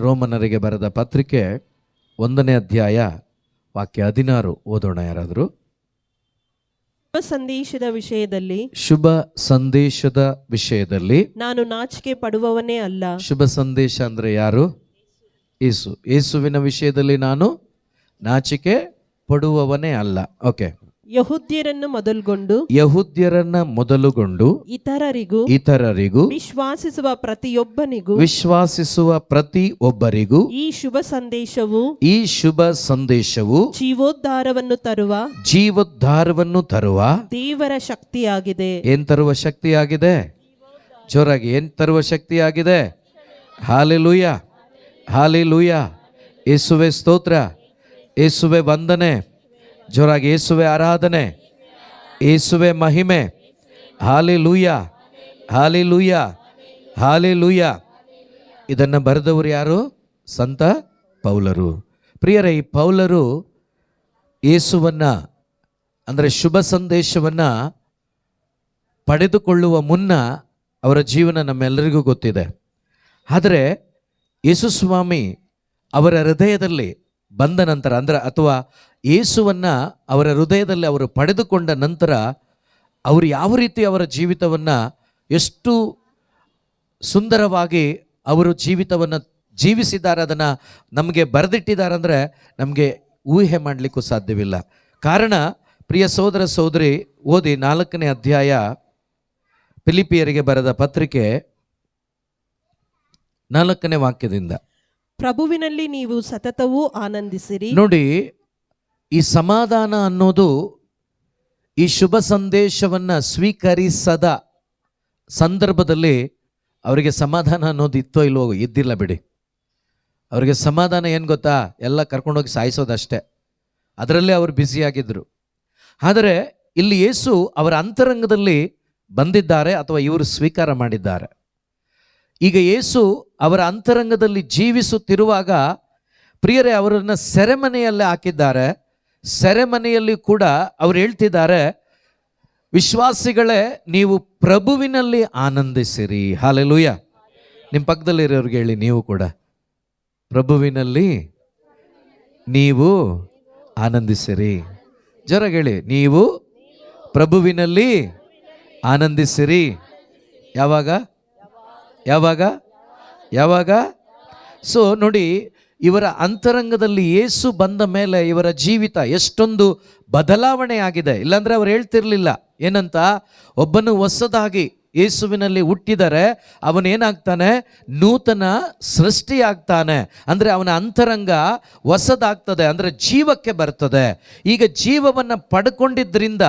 ರೋಮನರಿಗೆ ಬರೆದ ಪತ್ರಿಕೆ 1ನೇ ಅಧ್ಯಾಯ ವಾಕ್ಯ 16 ಓದೋಣ ಯಾರಾದರೂ. ಶುಭ ಸಂದೇಶದ ವಿಷಯದಲ್ಲಿ, ಶುಭ ಸಂದೇಶದ ವಿಷಯದಲ್ಲಿ ನಾನು ನಾಚಿಕೆ ಪಡುವವನೇ ಅಲ್ಲ. ಶುಭ ಸಂದೇಶ ಅಂದ್ರೆ ಯಾರು? ಯೇಸು. ಯೇಸುವಿನ ವಿಷಯದಲ್ಲಿ ನಾನು ನಾಚಿಕೆ ಪಡುವವನೇ ಅಲ್ಲ. ಓಕೆ. ಯಹೂದ್ಯರನ್ನು ಮೊದಲುಗೊಂಡು ಇತರರಿಗೂ ವಿಶ್ವಾಸಿಸುವ ಪ್ರತಿಯೊಬ್ಬರಿಗೂ ಈ ಶುಭ ಸಂದೇಶವು ಜೀವೋದ್ಧಾರವನ್ನು ತರುವ ದೇವರ ಶಕ್ತಿಯಾಗಿದೆ. ಏನ್ ತರುವ ಶಕ್ತಿಯಾಗಿದೆ? ಜೋರಾಗಿ ಏನು ತರುವ ಶಕ್ತಿಯಾಗಿದೆ? Hallelujah, hallelujah. ಯೇಸುವೆ ಸ್ತೋತ್ರ, ಯೇಸುವೆ ವಂದನೆ, ಜೋರಾಗಿ ಯೇಸುವೆ ಆರಾಧನೆ, ಯೇಸುವೆ ಮಹಿಮೆ. Hallelujah, hallelujah, hallelujah. ಇದನ್ನು ಬರೆದವರು ಯಾರು? ಸಂತ ಪೌಲರು. ಪ್ರಿಯರೇ, ಈ ಪೌಲರು ಯೇಸುವನ್ನು ಅಂದರೆ ಶುಭ ಸಂದೇಶವನ್ನು ಪಡೆದುಕೊಳ್ಳುವ ಮುನ್ನ ಅವರ ಜೀವನ ನಮ್ಮೆಲ್ಲರಿಗೂ ಗೊತ್ತಿದೆ. ಆದರೆ ಯೇಸು ಸ್ವಾಮಿ ಅವರ ಹೃದಯದಲ್ಲಿ ಬಂದ ನಂತರ ಅಥವಾ ಯೇಸುವನ್ನು ಅವರ ಹೃದಯದಲ್ಲಿ ಅವರು ಪಡೆದುಕೊಂಡ ನಂತರ ಅವರು ಯಾವ ರೀತಿ ಅವರ ಜೀವಿತವನ್ನು ಎಷ್ಟು ಸುಂದರವಾಗಿ ಅವರು ಜೀವಿತವನ್ನು ಜೀವಿಸಿದ್ದಾರೆ, ಅದನ್ನು ನಮಗೆ ಬರೆದಿಟ್ಟಿದ್ದಾರೆ ಅಂದರೆ ನಮಗೆ ಊಹೆ ಮಾಡಲಿಕ್ಕೂ ಸಾಧ್ಯವಿಲ್ಲ. ಕಾರಣ, ಪ್ರಿಯ ಸಹೋದರ ಸಹೋದರಿ, ಓದಿ 4ನೇ ಅಧ್ಯಾಯ ಫಿಲಿಪಿಯರಿಗೆ ಬರೆದ ಪತ್ರಿಕೆ 4ನೇ ವಾಕ್ಯದಿಂದ. ಪ್ರಭುವಿನಲ್ಲಿ ನೀವು ಸತತವೂ ಆನಂದಿಸಿರಿ. ನೋಡಿ, ಈ ಸಮಾಧಾನ ಅನ್ನೋದು ಈ ಶುಭ ಸಂದೇಶವನ್ನು ಸ್ವೀಕರಿಸದ ಸಂದರ್ಭದಲ್ಲಿ ಅವರಿಗೆ ಸಮಾಧಾನ ಅನ್ನೋದು ಇತ್ತೋ ಇಲ್ವೋ ಇದ್ದಿಲ್ಲ ಬಿಡಿ. ಅವರಿಗೆ ಸಮಾಧಾನ ಏನು ಗೊತ್ತಾ? ಎಲ್ಲ ಕರ್ಕೊಂಡೋಗಿ ಸಾಯಿಸೋದಷ್ಟೇ. ಅದರಲ್ಲೇ ಅವರು ಬ್ಯುಸಿಯಾಗಿದ್ದರು. ಆದರೆ ಇಲ್ಲಿ ಯೇಸು ಅವರ ಅಂತರಂಗದಲ್ಲಿ ಬಂದಿದ್ದಾರೆ ಅಥವಾ ಇವರು ಸ್ವೀಕಾರ ಮಾಡಿದ್ದಾರೆ. ಈಗ ಯೇಸು ಅವರ ಅಂತರಂಗದಲ್ಲಿ ಜೀವಿಸುತ್ತಿರುವಾಗ ಪ್ರಿಯರೇ ಅವರನ್ನು ಸೆರೆಮನೆಯಲ್ಲೇ ಹಾಕಿದ್ದಾರೆ. ಸೆರೆಮನೆಯಲ್ಲಿ ಕೂಡ ಅವರು ಹೇಳ್ತಿದ್ದಾರೆ, ವಿಶ್ವಾಸಿಗಳೇ ನೀವು ಪ್ರಭುವಿನಲ್ಲಿ ಆನಂದಿಸಿರಿ. ಹಾಲೆಲೂಯ. ನಿಮ್ಮ ಪಕ್ಕದಲ್ಲಿರೋರಿಗೆ ಹೇಳಿ, ನೀವು ಕೂಡ ಪ್ರಭುವಿನಲ್ಲಿ ನೀವು ಆನಂದಿಸಿರಿ. ಜೋರಾಗಿ ಹೇಳಿ, ನೀವು ಪ್ರಭುವಿನಲ್ಲಿ ಆನಂದಿಸಿರಿ. ಯಾವಾಗ ಯಾವಾಗ ಯಾವಾಗ? ಸೊ ನೋಡಿ, ಇವರ ಅಂತರಂಗದಲ್ಲಿ ಯೇಸು ಬಂದ ಮೇಲೆ ಇವರ ಜೀವಿತ ಎಷ್ಟೊಂದು ಬದಲಾವಣೆ ಆಗಿದೆ. ಇಲ್ಲಾಂದರೆ ಅವ್ರು ಹೇಳ್ತಿರ್ಲಿಲ್ಲ ಏನಂತ, ಒಬ್ಬನು ಹೊಸದಾಗಿ ಯೇಸುವಿನಲ್ಲಿ ಹುಟ್ಟಿದರೆ ಅವನೇನಾಗ್ತಾನೆ? ನೂತನ ಸೃಷ್ಟಿಯಾಗ್ತಾನೆ. ಅಂದರೆ ಅವನ ಅಂತರಂಗ ಹೊಸದಾಗ್ತದೆ, ಅಂದರೆ ಜೀವಕ್ಕೆ ಬರ್ತದೆ. ಈಗ ಜೀವವನ್ನು ಪಡ್ಕೊಂಡಿದ್ದರಿಂದ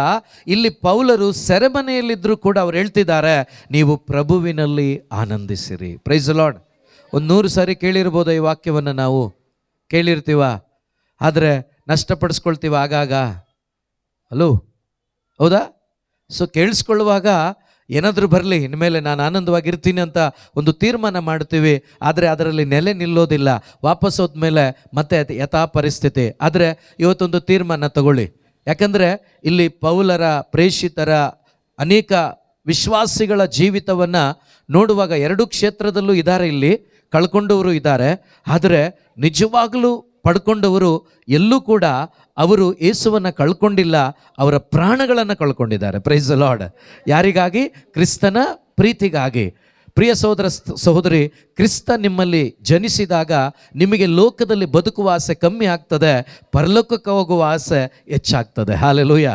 ಇಲ್ಲಿ ಪೌಲರು ಸೆರೆಮನೆಯಲ್ಲಿದ್ದರೂ ಕೂಡ ಅವ್ರು ಹೇಳ್ತಿದ್ದಾರೆ, ನೀವು ಪ್ರಭುವಿನಲ್ಲಿ ಆನಂದಿಸಿರಿ. Praise the Lord. 100 ಸಾರಿ ಕೇಳಿರ್ಬೋದು ಈ ವಾಕ್ಯವನ್ನು, ನಾವು ಕೇಳಿರ್ತೀವ, ಆದರೆ ನಷ್ಟಪಡಿಸ್ಕೊಳ್ತೀವ ಆಗಾಗ. ಹಲೋ, ಹೌದಾ? ಸೊ ಕೇಳಿಸ್ಕೊಳ್ಳುವಾಗ ಏನಾದರೂ ಬರಲಿ, ಇನ್ಮೇಲೆ ನಾನು ಆನಂದವಾಗಿರ್ತೀನಿ ಅಂತ ಒಂದು ತೀರ್ಮಾನ ಮಾಡ್ತೀವಿ. ಆದರೆ ಅದರಲ್ಲಿ ನೆಲೆ ನಿಲ್ಲೋದಿಲ್ಲ. ವಾಪಸ್ ಹೋದ್ಮೇಲೆ ಮತ್ತೆ ಯಥಾ ಪರಿಸ್ಥಿತಿ. ಆದರೆ ಇವತ್ತೊಂದು ತೀರ್ಮಾನ ತಗೊಳ್ಳಿ. ಯಾಕಂದರೆ ಇಲ್ಲಿ ಪೌಲರ, ಪ್ರೇಷಿತರ, ಅನೇಕ ವಿಶ್ವಾಸಿಗಳ ಜೀವಿತವನ್ನು ನೋಡುವಾಗ 2 ಕ್ಷೇತ್ರದಲ್ಲೂ ಇದ್ದಾರೆ. ಇಲ್ಲಿ ಕಳ್ಕೊಂಡವರು ಇದ್ದಾರೆ, ಆದರೆ ನಿಜವಾಗಲೂ ಪಡ್ಕೊಂಡವರು ಎಲ್ಲೂ ಕೂಡ ಅವರು ಯೇಸುವನ್ನು ಕಳ್ಕೊಂಡಿಲ್ಲ, ಅವರ ಪ್ರಾಣಗಳನ್ನು ಕಳ್ಕೊಂಡಿದ್ದಾರೆ. Praise the Lord. ಯಾರಿಗಾಗಿ? ಕ್ರಿಸ್ತನ ಪ್ರೀತಿಗಾಗಿ. ಪ್ರಿಯ ಸಹೋದರ ಸಹೋದರಿ, ಕ್ರಿಸ್ತ ನಿಮ್ಮಲ್ಲಿ ಜನಿಸಿದಾಗ ನಿಮಗೆ ಲೋಕದಲ್ಲಿ ಬದುಕುವ ಆಸೆ ಕಮ್ಮಿ ಆಗ್ತದೆ, ಪರಲೋಕಕ್ಕೆ ಹೋಗುವ ಆಸೆ ಹೆಚ್ಚಾಗ್ತದೆ. ಹಾಲೆಲೂಯ.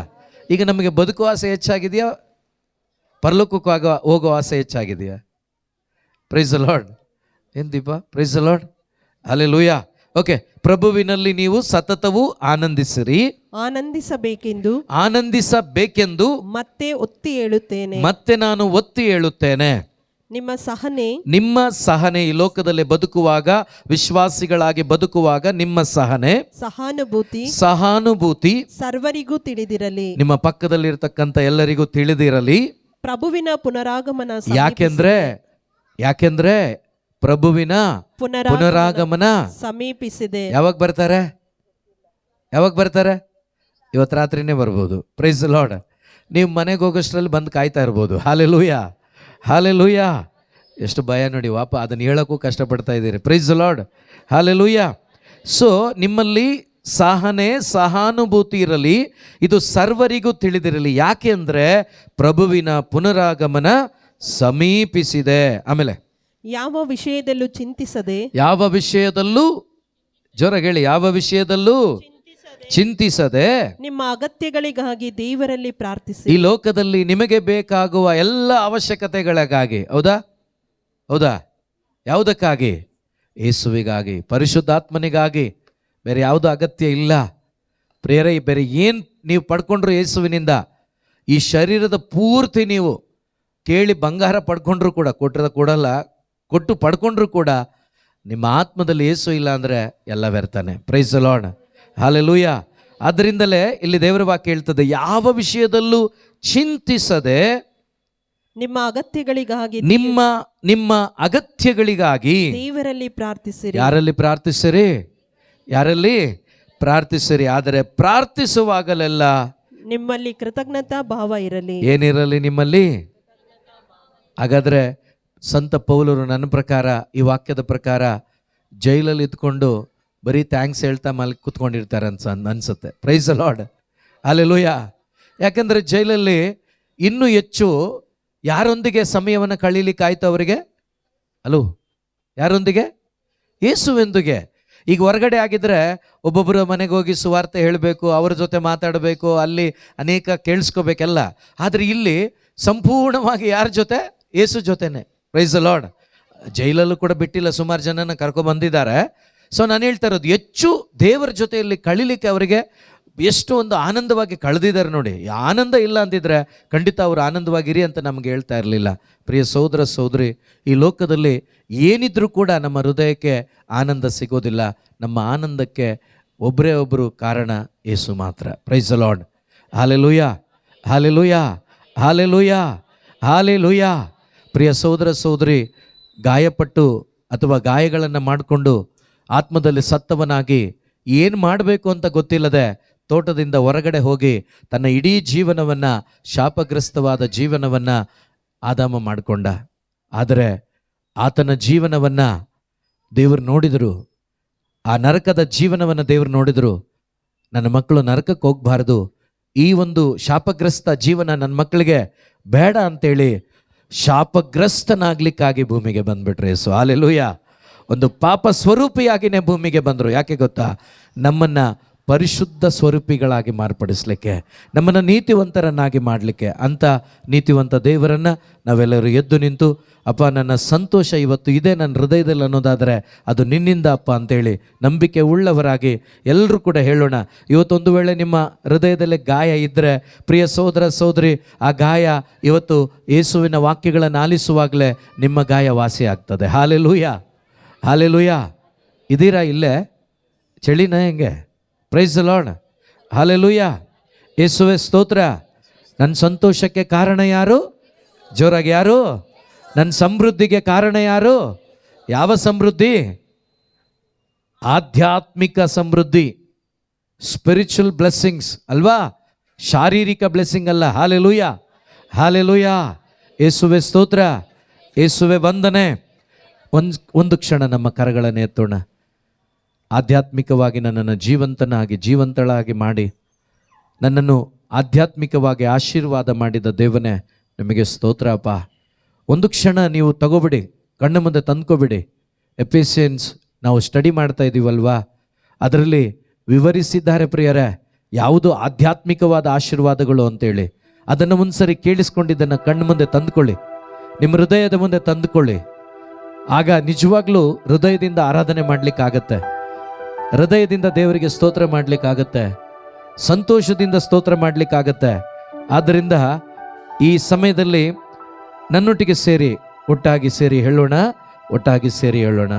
ಈಗ ನಮಗೆ ಬದುಕುವ ಆಸೆ ಹೆಚ್ಚಾಗಿದೆಯಾ? ಪರಲೋಕಕ್ಕೆ ಹೋಗೋ ಆಸೆ ಹೆಚ್ಚಾಗಿದೆಯಾ? Price the Lord. ಏನು ದೀಪ? Praise the Lord. Hallelujah. Okay, ಪ್ರಭುವಿನಲ್ಲಿ ನೀವು ಸತತವೂ ಆನಂದಿಸಿರಿ. ಆನಂದಿಸಬೇಕೆಂದು ಮತ್ತೆ ಒತ್ತಿ ಹೇಳುತ್ತೇನೆ. ಮತ್ತೆ ನಾನು ಒತ್ತಿ ಹೇಳುತ್ತೇನೆ. ನಿಮ್ಮ ಸಹನೆ ಈ ಲೋಕದಲ್ಲಿ ಬದುಕುವಾಗ, ವಿಶ್ವಾಸಿಗಳಾಗಿ ಬದುಕುವಾಗ ನಿಮ್ಮ ಸಹಾನುಭೂತಿ ಸರ್ವರಿಗೂ ತಿಳಿದಿರಲಿ. ನಿಮ್ಮ ಪಕ್ಕದಲ್ಲಿರ್ತಕ್ಕಂಥ ಎಲ್ಲರಿಗೂ ತಿಳಿದಿರಲಿ. ಪ್ರಭುವಿನ ಪುನರಾಗಮನ. ಯಾಕೆಂದ್ರೆ ಪ್ರಭುವಿನ ಪುನರಾಗಮನ ಸಮೀಪಿಸಿದೆ. ಯಾವಾಗ ಬರ್ತಾರೆ? ಇವತ್ತು ರಾತ್ರಿನೇ ಬರ್ಬೋದು. Praise the Lord. ನೀವು ಮನೆಗೆ ಹೋಗೋಷ್ಟರಲ್ಲಿ ಬಂದು ಕಾಯ್ತಾ ಇರ್ಬೋದು. Hallelujah, hallelujah. ಎಷ್ಟು ಭಯ ನೋಡಿ, ಅದನ್ನು ಹೇಳೋಕ್ಕೂ ಕಷ್ಟಪಡ್ತಾ ಇದ್ದೀರಿ. Praise the Lord. Hallelujah. So ನಿಮ್ಮಲ್ಲಿ ಸಹಾನುಭೂತಿ ಇರಲಿ, ಇದು ಸರ್ವರಿಗೂ ತಿಳಿದಿರಲಿ. ಯಾಕೆ ಅಂದರೆ ಪ್ರಭುವಿನ ಪುನರಾಗಮನ ಸಮೀಪಿಸಿದೆ. ಆಮೇಲೆ ಯಾವ ವಿಷಯದಲ್ಲೂ ಜೋರಾಗಿ ಹೇಳಿ, ಯಾವ ವಿಷಯದಲ್ಲೂ ಚಿಂತಿಸದೆ ನಿಮ್ಮ ಅಗತ್ಯಗಳಿಗಾಗಿ ದೇವರಲ್ಲಿ ಪ್ರಾರ್ಥಿಸಿ. ಈ ಲೋಕದಲ್ಲಿ ನಿಮಗೆ ಬೇಕಾಗುವ ಎಲ್ಲ ಅವಶ್ಯಕತೆಗಳಿಗಾಗಿ. ಹೌದಾ? ಯಾವುದಕ್ಕಾಗಿ? ಯೇಸುವಿಗಾಗಿ, ಪರಿಶುದ್ಧಾತ್ಮನಿಗಾಗಿ. ಬೇರೆ ಯಾವುದೂ ಅಗತ್ಯ ಇಲ್ಲ. ಪ್ರಿಯರೇ, ಬೇರೆ ಏನು ನೀವು ಪಡ್ಕೊಂಡ್ರು ಯೇಸುವಿನಿಂದ, ಈ ಶರೀರದ ಪೂರ್ತಿ ನೀವು ಕೇಳಿ ಬಂಗಾರ ಪಡ್ಕೊಂಡ್ರು ಕೂಡ ಕೊಡಲ್ಲ, ಕೊಟ್ಟು ಪಡ್ಕೊಂಡ್ರು ಕೂಡ ನಿಮ್ಮ ಆತ್ಮದಲ್ಲಿ ಯೇಸು ಇಲ್ಲ ಅಂದರೆ ಎಲ್ಲ ವ್ಯರ್ಥನೆ. Praise the Lord, hallelujah. ಆದ್ದರಿಂದಲೇ ಇಲ್ಲಿ ದೇವರ ವಾಕ್ಯ ಹೇಳ್ತದೆ, ಯಾವ ವಿಷಯದಲ್ಲೂ ಚಿಂತಿಸದೆ ನಿಮ್ಮ ಅಗತ್ಯಗಳಿಗಾಗಿ ನಿಮ್ಮ ಅಗತ್ಯಗಳಿಗಾಗಿ ದೇವರಲ್ಲಿ ಪ್ರಾರ್ಥಿಸಿರಿ. ಯಾರಲ್ಲಿ ಪ್ರಾರ್ಥಿಸಿರಿ? ಯಾರಲ್ಲಿ ಪ್ರಾರ್ಥಿಸಿರಿ. ಆದರೆ ಪ್ರಾರ್ಥಿಸುವಾಗಲೆಲ್ಲ ನಿಮ್ಮಲ್ಲಿ ಕೃತಜ್ಞತಾ ಭಾವ ಇರಲಿ. ಏನಿರಲಿ ನಿಮ್ಮಲ್ಲಿ? ಹಾಗಾದರೆ ಸಂತ ಪೌಲರು ನನ್ನ ಪ್ರಕಾರ, ಈ ವಾಕ್ಯದ ಪ್ರಕಾರ, ಜೈಲಲ್ಲಿ ಇದ್ಕೊಂಡು ಬರೀ ಥ್ಯಾಂಕ್ಸ್ ಹೇಳ್ತಾ ಕೂತ್ಕೊಂಡಿರ್ತಾರೆ ಅನ್ಸುತ್ತೆ. Praise the Lord, hallelujah. ಯಾಕಂದರೆ ಜೈಲಲ್ಲಿ ಇನ್ನೂ ಹೆಚ್ಚು ಯಾರೊಂದಿಗೆ ಸಮಯವನ್ನು ಕಳೀಲಿಕ್ಕೆ ಆಯ್ತು ಅವರಿಗೆ? ಅಲೋ, ಯಾರೊಂದಿಗೆ? ಯೇಸುವೆಂದಿಗೆ. ಈಗ ಹೊರಗಡೆ ಆಗಿದ್ರೆ ಒಬ್ಬೊಬ್ಬರ ಮನೆಗೆ ಹೋಗಿ ಸುವಾರ್ತೆ ಹೇಳಬೇಕು, ಅವ್ರ ಜೊತೆ ಮಾತಾಡಬೇಕು, ಅಲ್ಲಿ ಅನೇಕ ಕೇಳಿಸ್ಕೋಬೇಕೆಲ್ಲ. ಆದರೆ ಇಲ್ಲಿ ಸಂಪೂರ್ಣವಾಗಿ ಯಾರ ಜೊತೆ? ಯೇಸು ಜೊತೆನೆ. Price the lord. ಜೈಲಲ್ಲೂ ಕೂಡ ಬಿಟ್ಟಿಲ್ಲ, ಸುಮಾರು ಜನನ ಕರ್ಕೊಂಡ್ಬಂದಿದ್ದಾರೆ. ಸೊ ನಾನು ಹೇಳ್ತಾ ಇರೋದು, ಹೆಚ್ಚು ದೇವರ ಜೊತೆಯಲ್ಲಿ ಕಳೀಲಿಕ್ಕೆ ಅವರಿಗೆ ಎಷ್ಟು ಒಂದು ಆನಂದವಾಗಿ ಕಳೆದಿದ್ದಾರೆ ನೋಡಿ. ಆನಂದ ಇಲ್ಲ ಅಂದಿದ್ರೆ ಖಂಡಿತ ಅವರು ಆನಂದವಾಗಿರಿ ಅಂತ ನಮಗೆ ಹೇಳ್ತಾ ಇರಲಿಲ್ಲ. ಪ್ರಿಯ ಸಹೋದರ ಸಹೋದರಿ, ಈ ಲೋಕದಲ್ಲಿ ಏನಿದ್ರೂ ಕೂಡ ನಮ್ಮ ಹೃದಯಕ್ಕೆ ಆನಂದ ಸಿಗೋದಿಲ್ಲ. ನಮ್ಮ ಆನಂದಕ್ಕೆ ಒಬ್ಬರೇ ಒಬ್ಬರು ಕಾರಣ, ಯೇಸು ಮಾತ್ರ. Praise the Lord, hallelujah, hallelujah, hallelujah, hallelujah. ಪ್ರಿಯ ಸಹೋದರ ಸಹೋದರಿ, ಗಾಯಪಟ್ಟು ಅಥವಾ ಗಾಯಗಳನ್ನು ಮಾಡಿಕೊಂಡು ಆತ್ಮದಲ್ಲಿ ಸತ್ತವನಾಗಿ ಏನು ಮಾಡಬೇಕು ಅಂತ ಗೊತ್ತಿಲ್ಲದೆ ತೋಟದಿಂದ ಹೊರಗಡೆ ಹೋಗಿ ತನ್ನ ಇಡೀ ಜೀವನವನ್ನು, ಶಾಪಗ್ರಸ್ತವಾದ ಜೀವನವನ್ನು ಆದಾಮ ಮಾಡಿಕೊಂಡ. ಆದರೆ ಆತನ ಜೀವನವನ್ನು ದೇವರು ನೋಡಿದರು, ಆ ನರಕದ ಜೀವನವನ್ನು ದೇವರು ನೋಡಿದರು. ನನ್ನ ಮಕ್ಕಳು ನರಕಕ್ಕೆ ಹೋಗಬಾರ್ದು, ಈ ಒಂದು ಶಾಪಗ್ರಸ್ತ ಜೀವನ ನನ್ನ ಮಕ್ಕಳಿಗೆ ಬೇಡ ಅಂತೇಳಿ ಶಾಪಗ್ರಸ್ತನಾಗ್ಲಿಕ್ಕಾಗಿ ಭೂಮಿಗೆ ಬಂದ್ಬಿಟ್ರೆ ಯೇಸು. ಹಲ್ಲೆಲೂಯಾ. ಒಂದು ಪಾಪ ಸ್ವರೂಪಿಯಾಗಿನೇ ಭೂಮಿಗೆ ಬಂದರು. ಯಾಕೆ ಗೊತ್ತಾ? ನಮ್ಮನ್ನು ಪರಿಶುದ್ಧ ಸ್ವರೂಪಿಗಳಾಗಿ ಮಾರ್ಪಡಿಸಲಿಕ್ಕೆ, ನಮ್ಮನ್ನು ನೀತಿವಂತರನ್ನಾಗಿ ಮಾಡಲಿಕ್ಕೆ. ಅಂಥ ನೀತಿವಂತ ದೇವರನ್ನು ನಾವೆಲ್ಲರೂ ಎದ್ದು ನಿಂತು, ಅಪ್ಪ ನನ್ನ ಸಂತೋಷ ಇವತ್ತು ಇದೆ ನನ್ನ ಹೃದಯದಲ್ಲಿ ಅನ್ನೋದಾದರೆ ಅದು ನಿನ್ನಿಂದ ಅಪ್ಪ ಅಂತೇಳಿ ನಂಬಿಕೆ ಉಳ್ಳವರಾಗಿ ಎಲ್ಲರೂ ಕೂಡ ಹೇಳೋಣ. ಇವತ್ತೊಂದು ವೇಳೆ ನಿಮ್ಮ ಹೃದಯದಲ್ಲಿ ಗಾಯ ಇದ್ದರೆ, ಪ್ರಿಯ ಸಹೋದರ ಸಹೋದರಿ, ಆ ಗಾಯ ಇವತ್ತು ಯೇಸುವಿನ ವಾಕ್ಯಗಳನ್ನು ಆಲಿಸುವಾಗಲೇ ನಿಮ್ಮ ಗಾಯ ವಾಸಿ ಆಗ್ತದೆ. Hallelujah, hallelujah. ಇದೀರಾ ಇಲ್ಲೇ? ಚಳಿನ ಹೆಂಗೆ? Praise the Lord, hallelujah. ಯೇಸುವೇ ಸ್ತೋತ್ರ. ನನ್ನ ಸಂತೋಷಕ್ಕೆ ಕಾರಣ ಯಾರು? ಜೋರಾಗಿ ಯಾರು? ನನ್ನ ಸಮೃದ್ಧಿಗೆ ಕಾರಣ ಯಾರು? ಯಾವ ಸಮೃದ್ಧಿ? ಆಧ್ಯಾತ್ಮಿಕ ಸಮೃದ್ಧಿ, ಸ್ಪಿರಿಚುವಲ್ ಬ್ಲೆಸ್ಸಿಂಗ್ಸ್ ಅಲ್ವಾ, ಶಾರೀರಿಕ ಬ್ಲೆಸ್ಸಿಂಗ್ ಅಲ್ಲ. Hallelujah, hallelujah. ಯೇಸುವೇ ಸ್ತೋತ್ರ, ಯೇಸುವೇ ವಂದನೆ. ಒಂದು ಕ್ಷಣ ನಮ್ಮ ಕರಗಳನ್ನು ಎತ್ತೋಣ. ಆಧ್ಯಾತ್ಮಿಕವಾಗಿ ನನ್ನನ್ನು ಜೀವಂತಳಾಗಿ ಮಾಡಿ ನನ್ನನ್ನು ಆಧ್ಯಾತ್ಮಿಕವಾಗಿ ಆಶೀರ್ವಾದ ಮಾಡಿದ ದೇವನೇ ನಿಮಗೆ ಸ್ತೋತ್ರ ಅಪ್ಪ. ಒಂದು ಕ್ಷಣ ನೀವು ತಗೋಬಿಡಿ, ಕಣ್ಣ ಮುಂದೆ ತಂದ್ಕೊಬಿಡಿ. ಎಫೆಸಿಯನ್ಸ್ ನಾವು ಸ್ಟಡಿ ಮಾಡ್ತಾ ಇದ್ದೀವಲ್ವಾ, ಅದರಲ್ಲಿ ವಿವರಿಸಿದ್ದಾರೆ ಪ್ರಿಯರೇ ಯಾವುದು ಆಧ್ಯಾತ್ಮಿಕವಾದ ಆಶೀರ್ವಾದಗಳು ಅಂತೇಳಿ. ಅದನ್ನು ಒಂದ್ಸರಿ ಕೇಳಿಸ್ಕೊಂಡಿದ್ದನ್ನು ಕಣ್ಣು ಮುಂದೆ ತಂದುಕೊಳ್ಳಿ, ನಿಮ್ಮ ಹೃದಯದ ಮುಂದೆ ತಂದುಕೊಳ್ಳಿ. ಆಗ ನಿಜವಾಗ್ಲೂ ಹೃದಯದಿಂದ ಆರಾಧನೆ ಮಾಡಲಿಕ್ಕಾಗತ್ತೆ, ಹೃದಯದಿಂದ ದೇವರಿಗೆ ಸ್ತೋತ್ರ ಮಾಡಲಿಕ್ಕಾಗತ್ತೆ, ಸಂತೋಷದಿಂದ ಸ್ತೋತ್ರ ಮಾಡಲಿಕ್ಕಾಗತ್ತೆ. ಆದ್ದರಿಂದ ಈ ಸಮಯದಲ್ಲಿ ನನ್ನೊಟ್ಟಿಗೆ ಸೇರಿ, ಒಟ್ಟಾಗಿ ಸೇರಿ ಹೇಳೋಣ, ಒಟ್ಟಾಗಿ ಸೇರಿ ಹೇಳೋಣ.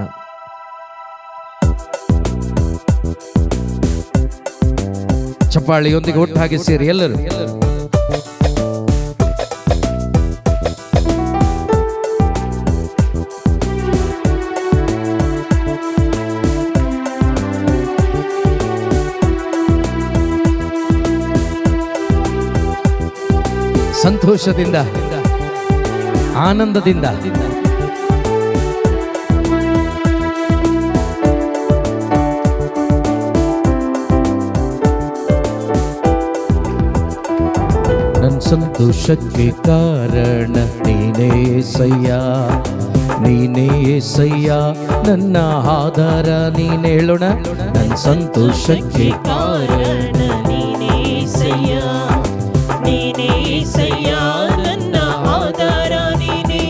ಚಪ್ಪಾಳಿಯೊಂದಿಗೆ ಒಟ್ಟಾಗಿ ಸೇರಿ ಎಲ್ಲರೂ. ಸಂತೋಷದಿಂದ, ಆನಂದದಿಂದ ನನ್ನ ಸಂತೋಷಕ್ಕೆ ಕಾರಣ ನೀನೇ ಸಯ್ಯ, ನೀನೇ ಸಯ್ಯ, ನನ್ನ ಆಧಾರ ನೀನೇ. ಹೇಳೋಣ, ನನ್ನ ಸಂತೋಷಕ್ಕೆ ಕಾರಣ ನೀನೇ ಸಯ್ಯ, ನೀನೇ ಸಯ್ಯ, ನನ್ನ ಆಧಾರ ನೀನೇ.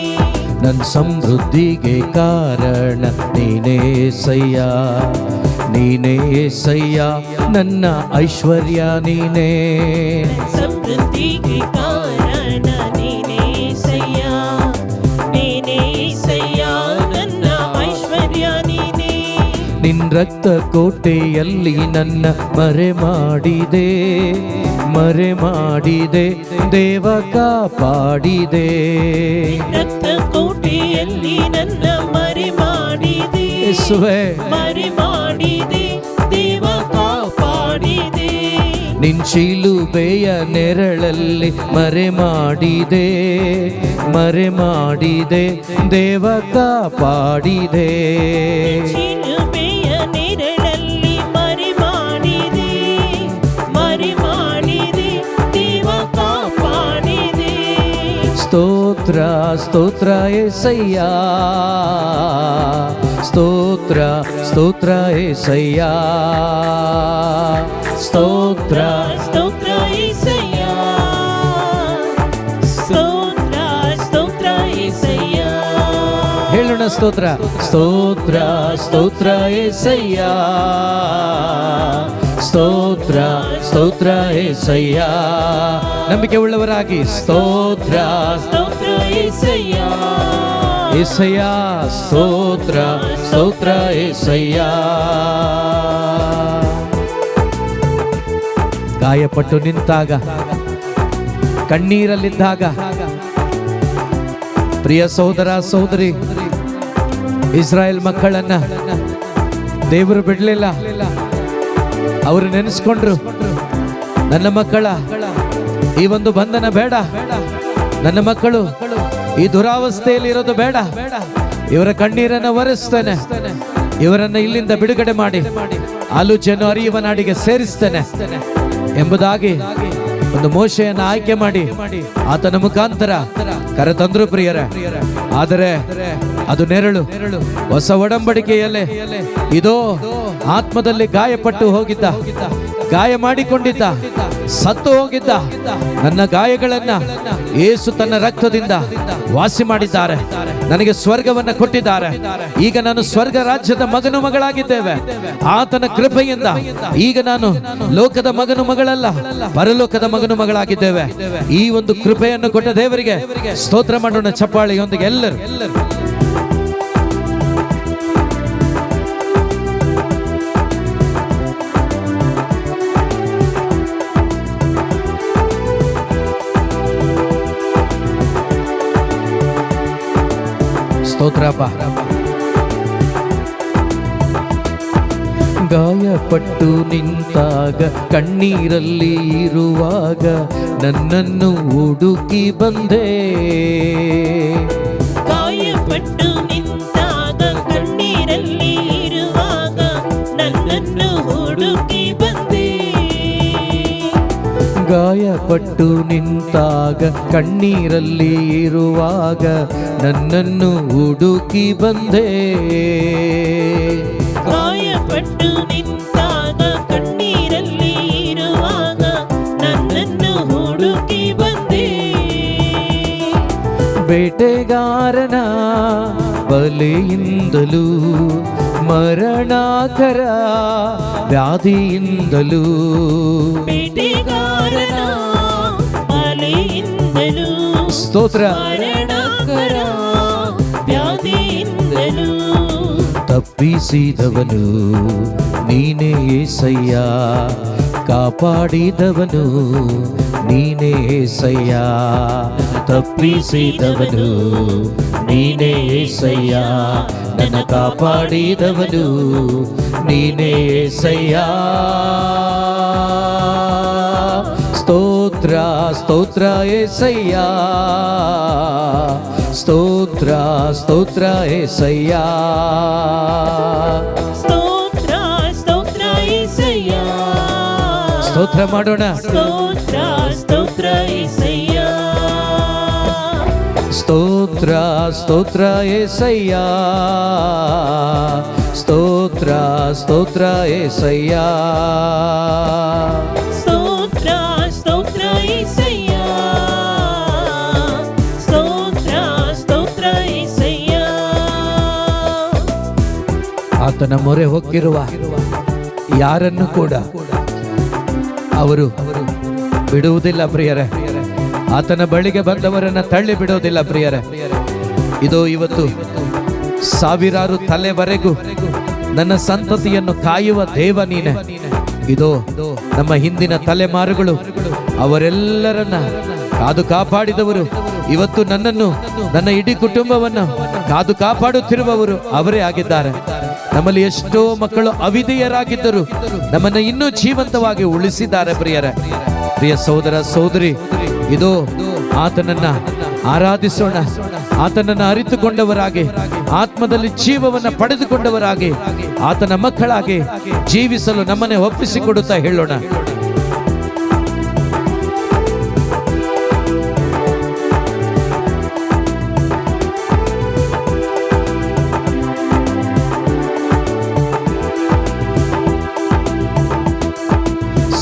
ನನ್ನ ಸಮೃದ್ಧಿಗೆ ಕಾರಣ ನೀನೇ ಸಯ್ಯ, ನೀನೇ ಸಯ್ಯ, ನನ್ನ ಐಶ್ವರ್ಯ ನೀನೇ. ಸಮೃದ್ಧಿಗೆ ಕಾರಣ ನೀನೇ ಸಯ್ಯ, ನಿನ್ ರಕ್ತ ಕೋಟೆಯಲ್ಲಿ ನನ್ನ ಮರೆ ಮಾಡಿದೆ ದೇವ ಕಾಪಾಡಿದೆ. ರಕ್ತ ಕೋಟೆಯಲ್ಲಿ ನನ್ನ ಮರೆ ಮಾಡಿದೆ, ಯೇಸುವೇ ಮರೆ ಮಾಡಿದೆ, ದೇವ ಕಾಪಾಡಿದೆ. ನಿನ್ ಶಿಲುಬೆಯ ನೆರಳಲ್ಲಿ ಮರೆ ಮಾಡಿದೆ ದೇವ ಕಾಪಾಡಿದೆ. ಶಿಲುಬೆಯ ನೆರಳಲ್ಲಿ ಮರೆ ಮಾಡಿದೆ, ದೇವ ಕಾಪಾಡಿದೆ. ಸ್ತೋತ್ರ ಸ್ತೋತ್ರ యేసయ్య, ಸ್ತೋತ್ರ ಸ್ತೋತ್ರ యేసయ్య, ಸ್ತೋತ್ರ ಸ್ತೋತ್ರ యేసయ్య, ಸ್ತೋತ್ರ ಸ್ತೋತ್ರ యేసయ్య. ಹೇಳೋಣ ಸ್ತೋತ್ರ ಸ್ತೋತ್ರ ಸ್ತೋತ್ರ యేసయ్య, ಸ್ತೋತ್ರ ಸ್ತೋತ್ರ యేసయ్య. ನಂಬಿಕೆ ಉಳ್ಳವರಾಗಿ ಸ್ತೋತ್ರ ಸ್ತೋತ್ರ యేసయ్య, యేసయ్య, ಸ್ತೋತ್ರ ಸ್ತೋತ್ರ యేసయ్య. ಗಾಯಪಟ್ಟು ನಿಂತಾಗ, ಕಣ್ಣೀರಲ್ಲಿದ್ದಾಗ, ಪ್ರಿಯ ಸಹೋದರ ಸಹೋದರಿ, ಇಸ್ರಾಯೇಲ್ ಮಕ್ಕಳನ್ನ ದೇವರು ಬಿಡಲಿಲ್ಲ. ಅವರು ನೆನೆಸ್ಕೊಂಡ್ರು, ನನ್ನ ಮಕ್ಕಳ ಈ ಒಂದು ಬಂಧನ ಬೇಡ, ನನ್ನ ಮಕ್ಕಳು ಈ ದುರಾವಸ್ಥೆಯಲ್ಲಿ ಇರೋದು ಬೇಡ, ಇವರ ಕಣ್ಣೀರನ್ನು ಒರೆಸ್ತೇನೆ, ಇವರನ್ನ ಇಲ್ಲಿಂದ ಬಿಡುಗಡೆ ಮಾಡಿ ಆಲೋಚನೆ ಅರಿಯುವ ನಾಡಿಗೆ ಸೇರಿಸ್ತೇನೆ ಎಂಬುದಾಗಿ ಒಂದು ಮೋಶೆಯನ್ನು ಆಯ್ಕೆ ಮಾಡಿ ಆತನ ಮುಖಾಂತರ ಕರೆತಂದ್ರು ಪ್ರಿಯರೇ. ಆದರೆ ಅದು ನೆರಳು. ಹೊಸ ಒಡಂಬಡಿಕೆಯಲ್ಲೇ ಇದೋ ಆತ್ಮದಲ್ಲಿ ಗಾಯಪಟ್ಟು ಹೋಗಿದ್ದ, ಗಾಯ ಮಾಡಿಕೊಂಡಿದ್ದ, ಸತ್ತು ಹೋಗಿದ್ದ ನನ್ನ ಗಾಯಗಳನ್ನ ಯೇಸು ತನ್ನ ರಕ್ತದಿಂದ ವಾಸಿ ಮಾಡಿದ್ದಾರೆ, ನನಗೆ ಸ್ವರ್ಗವನ್ನ ಕೊಟ್ಟಿದ್ದಾರೆ. ಈಗ ನಾನು ಸ್ವರ್ಗ ರಾಜ್ಯದ ಮಗನು ಮಗಳಾಗಿದ್ದೇವೆ. ಆತನ ಕೃಪೆಯಿಂದ ಈಗ ನಾನು ಲೋಕದ ಮಗನು ಮಗಳಲ್ಲ, ಪರಲೋಕದ ಮಗನು ಮಗಳಾಗಿದ್ದೇವೆ. ಈ ಒಂದು ಕೃಪೆಯನ್ನು ಕೊಟ್ಟ ದೇವರಿಗೆ ಸ್ತೋತ್ರ ಮಾಡೋಣ ಚಪ್ಪಾಳೆಯೊಂದಿಗೆ ಎಲ್ಲರೂ. ಸ್ತೋತ್ರಪ್ಪ. ಗಾಯಪಟ್ಟು ನಿಂತಾಗ, ಕಣ್ಣೀರಲ್ಲಿ ಇರುವಾಗ ನನ್ನನ್ನು ಹುಡುಕಿ ಬಂದೆ. ಗಾಯಪಟ್ಟು ನಿಂತಾಗ, ಕಣ್ಣೀರಲ್ಲಿ ಇರುವಾಗ ನನ್ನನ್ನು ಹುಡುಕಿ ಬಂದೆ. ಗಾಯಪಟ್ಟು ನಿಂತಾಗ, ಕಣ್ಣೀರಲ್ಲಿ ಇರುವಾಗ ನನ್ನನ್ನು ಹುಡುಕಿ ಬಂದೆ. ಗಾಯಪಟ್ಟು ನಿಂತಾಗ, ಕಣ್ಣೀರಲ್ಲಿ ಇರುವಾಗ ನನ್ನನ್ನು ಹುಡುಕಿ ಬಂದೆ. ಬೇಟೆಗಾರನ ಬಲೆಯಿಂದಲೂ, ಮರಣಕರ ವ್ಯಾಧಿಯಿಂದಲೂ, ಬೇಟೆಗಾರನ ಬಲೆಯಿಂದಲೂ, ಸ್ತೋತ್ರ, ಮರಣಕರ ವ್ಯಾಧಿಯಿಂದಲೂ ತಪ್ಪಿಸಿದವನು ನೀನೇ యేసయ్య, ಕಾಪಾಡಿದವನು ನೀನೇ యేసయ్య, ತಪ್ಪಿಸಿದವನು ನೀನೇ యేసయ్య, ನನ್ನ ಕಾಪಾಡಿದವನು ನೀನೇ యేసయ్య. ಸ್ತೋತ್ರ ಸ್ತೋತ್ರ యేసయ్య, ಸ್ತೋತ್ರ ಸ್ತೋತ್ರ యేసయ్య. ಸ್ತೋತ್ರ ಸ್ತೋತ್ರ యేసయ్య, ಸ್ತೋತ್ರ ಮಾಡೋಣ. ಸ್ತೋತ್ರ ಸ್ತೋತ್ರ యేసయ్య, ಸ್ತೋತ್ರ ಸ್ತೋತ್ರ యేసయ్య, ಸ್ತೋತ್ರ ಸ್ತೋತ್ರ యేసయ్య. ಸ್ತೋತ್ರ ಸ್ತೋತ್ರ యేసయ్య, ಸ್ತೋತ್ರ ಸ್ತೋತ್ರ యేసయ్య. ಆತನ ಮೊರೆ ಹೊಕ್ಕಿರುವ ಯಾರನ್ನು ಕೂಡ ಅವರು ಬಿಡುವುದಿಲ್ಲ ಪ್ರಿಯರೇ. ಆತನ ಬಳಿಗೆ ಬಂದವರನ್ನ ತಳ್ಳಿ ಬಿಡೋದಿಲ್ಲ ಪ್ರಿಯರೇ. ಇದು ಇವತ್ತು ಸಾವಿರಾರು ತಲೆವರೆಗೂ ನನ್ನ ಸಂತತಿಯನ್ನು ಕಾಯುವ ದೇವ ನೀನೆ. ಇದು ನಮ್ಮ ಹಿಂದಿನ ತಲೆಮಾರುಗಳು ಅವರೆಲ್ಲರನ್ನ ಕಾದು ಕಾಪಾಡಿದವರು. ಇವತ್ತು ನನ್ನನ್ನು, ನನ್ನ ಇಡೀ ಕುಟುಂಬವನ್ನು ಕಾದು ಕಾಪಾಡುತ್ತಿರುವವರು ಅವರೇ ಆಗಿದ್ದಾರೆ. ನಮ್ಮಲ್ಲಿ ಎಷ್ಟೋ ಮಕ್ಕಳು ಅವಿಧೇಯರಾಗಿದ್ದರು, ನಮ್ಮನ್ನು ಇನ್ನೂ ಜೀವಂತವಾಗಿ ಉಳಿಸಿದ್ದಾರೆ. ಪ್ರಿಯ ಸಹೋದರ ಸಹೋದರಿ, ಇದು ಆತನನ್ನ ಆರಾಧಿಸೋಣ. ಆತನನ್ನು ಅರಿತುಕೊಂಡವರಾಗಿ, ಆತ್ಮದಲ್ಲಿ ಜೀವವನ್ನು ಪಡೆದುಕೊಂಡವರಾಗಿ, ಆತನ ಮಕ್ಕಳಾಗಿ ಜೀವಿಸಲು ನಮ್ಮನ್ನೇ ಒಪ್ಪಿಸಿಕೊಡುತ್ತಾ ಹೇಳೋಣ.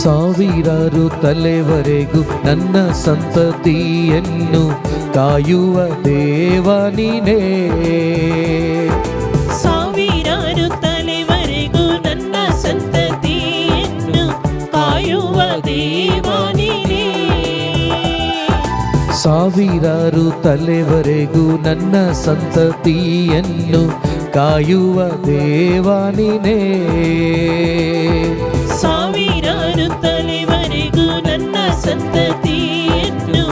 ಸಾವಿರಾರು ತಲೆವರೆಗೂ ನನ್ನ ಸಂತತಿಯನ್ನು ಕಾಯುವ ದೇವ ನೀನೇ. ಸಾವಿರಾರು ತಲೆವರೆಗೂ ನನ್ನ ಸಂತತಿಯನ್ನು ಕಾಯುವ ದೇವ ನೀನೇ. ಸಾವಿರಾರು ತಲೆವರೆಗೂ ನನ್ನ ಸಂತತಿಯನ್ನು ಕಾಯುವ ದೇವ ನೀನೇ. ಸಾವಿರಾರು ತಲೆವರೆಗೂ ನನ್ನ ಸಂತತಿಯನ್ನು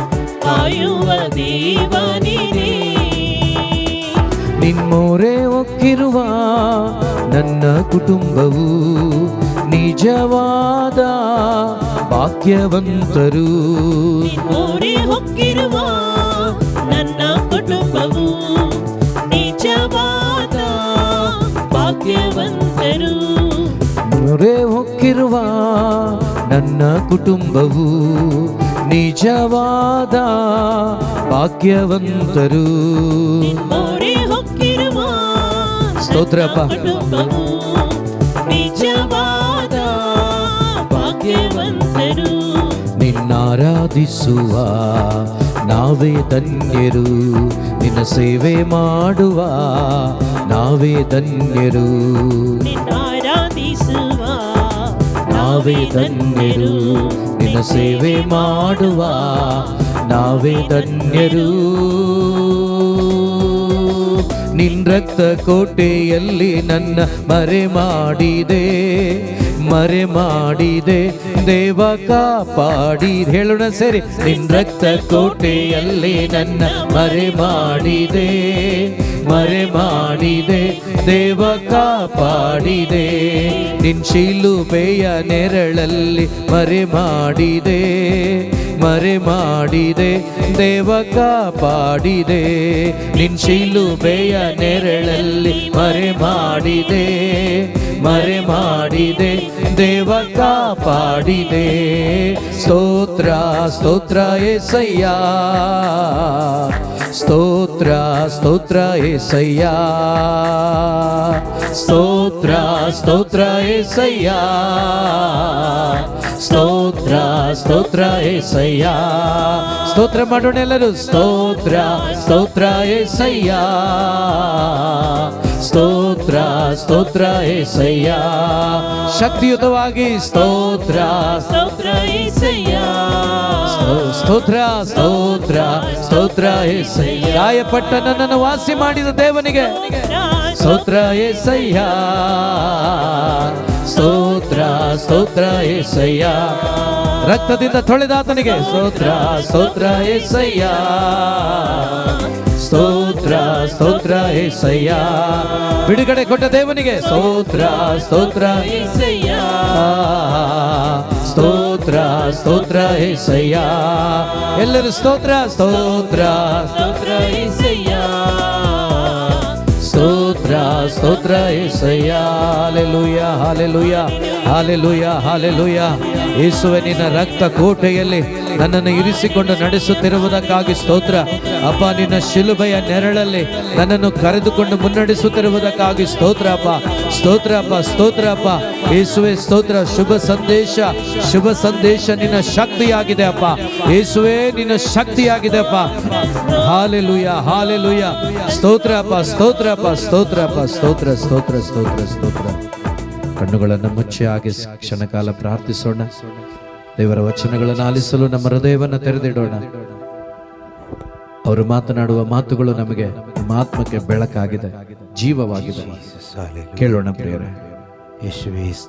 ಕಾಯುವ ದೇವ ನೀನೇ. ನಿಮ್ಮೋರೆ ಒಕ್ಕಿರುವ ನನ್ನ ಕುಟುಂಬವು ನಿಜವಾದ ಭಾಗ್ಯವಂತರು. ನಿಮ್ಮೋರೆ ಹೊಕ್ಕಿರುವ ನನ್ನ ಕುಟುಂಬವು ನಿಜವಾದ ಭಾಗ್ಯವಂತರು. ಮೊರೆ ಹೊಕ್ಕಿರುವ ನನ್ನ ಕುಟುಂಬವು ನಿಜವಾದ ಭಾಗ್ಯವಂತರು. ನಿಮ್ಮೋರೆ ಹೊಕ್ಕಿರುವ ಸ್ತೋತ್ರಪ್ಪ. ಕುಟುಂಬವು ನಿಜವಾದ ಭಾಗ್ಯವಂತರು. ನಿನ್ನಾರಾಧಿಸುವ ನಾವೇ ಧನ್ಯರು, ನಿನ್ನ ಸೇವೆ ಮಾಡುವ ನಾವೇ ಧನ್ಯರು. ನಿನ್ನಾರಾಧಿಸುವ ನಾವೇ ಧನ್ಯರು, ನಿನ್ನ ಸೇವೆ ಮಾಡುವ ನಾವೇ ಧನ್ಯರು. ನಿನ್ ರಕ್ತ ಕೋಟೆಯಲ್ಲಿ ನನ್ನ ಮರೆ ಮಾಡಿದೆ ದೇವ ಕಾಪಾಡಿ. ಹೇಳೋಣ ಸೇರಿ, ನಿನ್ ರಕ್ತ ಕೋಟೆಯಲ್ಲಿ ನನ್ನ ಮರೆ ಮಾಡಿದೆ ದೇವ ಕಾಪಾಡಿದೆ. ನಿನ್ ಶಿಲುಬೆಯ ನೆರಳಲ್ಲಿ ಮರೆ ಮಾಡಿದೆ ದೇವ ಕಾಪಾಡಿದೆ. ನಿನ್ ಶಿಲುಬೆಯ ನೆರಳಲ್ಲಿ ಮರೆ ಮಾಡಿದೆ ದೇವ ಕಾಪಾಡಿದೆ. ಸ್ತೋತ್ರ ಸ್ತೋತ್ರ యేసయ్య, ಸ್ತೋತ್ರ ಸ್ತೋತ್ರ యేసయ్య, ಸ್ತೋತ್ರ ಸ್ತೋತ್ರ యేసయ్య, ಸ್ತೋತ್ರ ಸ್ತೋತ್ರ యేసయ్య. ಸ್ತೋತ್ರ ಮಾಡೋಣ ಎಲ್ಲರೂ. ಸ್ತೋತ್ರ ಸ್ತೋತ್ರ యేసయ్య, ಸ್ತೋತ್ರ ಸ್ತೋತ್ರ యేసయ్య. ಶಕ್ತಿಯುತವಾಗಿ ಸ್ತೋತ್ರ ಸ್ತೋತ್ರ యేసయ్య, ಸ್ತೋತ್ರ ಸ್ತೋತ್ರ ಸ್ತೋತ್ರ యేసయ్య. ಗಾಯಪಟ್ಟ ನನ್ನನ್ನು ವಾಸಿ ಮಾಡಿದ ದೇವನಿಗೆ ಸ್ತೋತ್ರ యేసయ్య, ಸ್ತೋತ್ರ ಸ್ತೋತ್ರ యేసయ్య. ರಕ್ತದಿಂದ ತೊಳೆದಾತನಿಗೆ ಸ್ತೋತ್ರ ಸ್ತೋತ್ರ యేసయ్య, ಸ್ತೋತ್ರ ಸ್ತೋತ್ರ యేసయ్య. ಬಿಡುಗಡೆ ಕೊಟ್ಟ ದೇವನಿಗೆ ಸ್ತೋತ್ರ ಸ್ತೋತ್ರ యేసయ్య, ಸ್ತೋತ್ರ ಸ್ತೋತ್ರ యేసయ్య. ಎಲ್ಲರೂ ಸ್ತೋತ್ರ ಸ್ತೋತ್ರ ಸ್ತೋತ್ರ యేసయ్య, ಸ್ತೋತ್ರ ಸ್ತೋತ್ರ Yesayya. Hallelujah hallelujah hallelujah hallelujah. ಯೇಸುವೆ, ನಿನ್ನ ರಕ್ತ ಕೋಟೆಯಲ್ಲಿ ನನ್ನನ್ನು ಇರಿಸಿಕೊಂಡು ನಡೆಸುತ್ತಿರುವುದಕ್ಕಾಗಿ ಸ್ತೋತ್ರ ಅಪ್ಪ. ನಿನ್ನ ಶಿಲುಬೆಯ ನೆರಳಲ್ಲಿ ನನ್ನನ್ನು ಕರೆದುಕೊಂಡು ಮುನ್ನಡೆಸುತ್ತಿರುವುದಕ್ಕಾಗಿ ಸ್ತೋತ್ರ ಅಪ್ಪ, ಸ್ತೋತ್ರ ಅಪ್ಪ, ಸ್ತೋತ್ರ ಅಪ್ಪ. ಯೇಸುವೆ ಸ್ತೋತ್ರ. ಶುಭ ಸಂದೇಶ ನಿನ್ನ ಶಕ್ತಿಯಾಗಿದೆ ಅಪ್ಪ. ಯೇಸುವೆ, ನಿನ್ನ ಶಕ್ತಿಯಾಗಿದೆ ಅಪ್ಪ. Hallelujah hallelujah. ಸ್ತೋತ್ರ ಅಪ್ಪ, ಸ್ತೋತ್ರ ಅಪ್ಪ, ಸ್ತೋತ್ರ ಅಪ್ಪ, ಸ್ತೋತ್ರ ಸ್ತೋತ್ರ ಸ್ತೋತ್ರ ಸ್ತೋತ್ರ. ಕಣ್ಣುಗಳನ್ನು ಮುಚ್ಚಿ ಹಾಗೆ ಕ್ಷಣಕಾಲ ಪ್ರಾರ್ಥಿಸೋಣ. ದೇವರ ವಚನಗಳನ್ನು ಆಲಿಸಲು ನಮ್ಮ ಹೃದಯವನ್ನು ತೆರೆದಿಡೋಣ. ಅವರು ಮಾತನಾಡುವ ಮಾತುಗಳು ನಮಗೆ ನಮ್ಮ ಆತ್ಮಕ್ಕೆ ಬೆಳಕಾಗಿದೆ. ಜೀವವಾಗಿದೆ. ಕೇಳೋಣ ಪ್ರಿಯರೇ. ಯೇಸುವೇ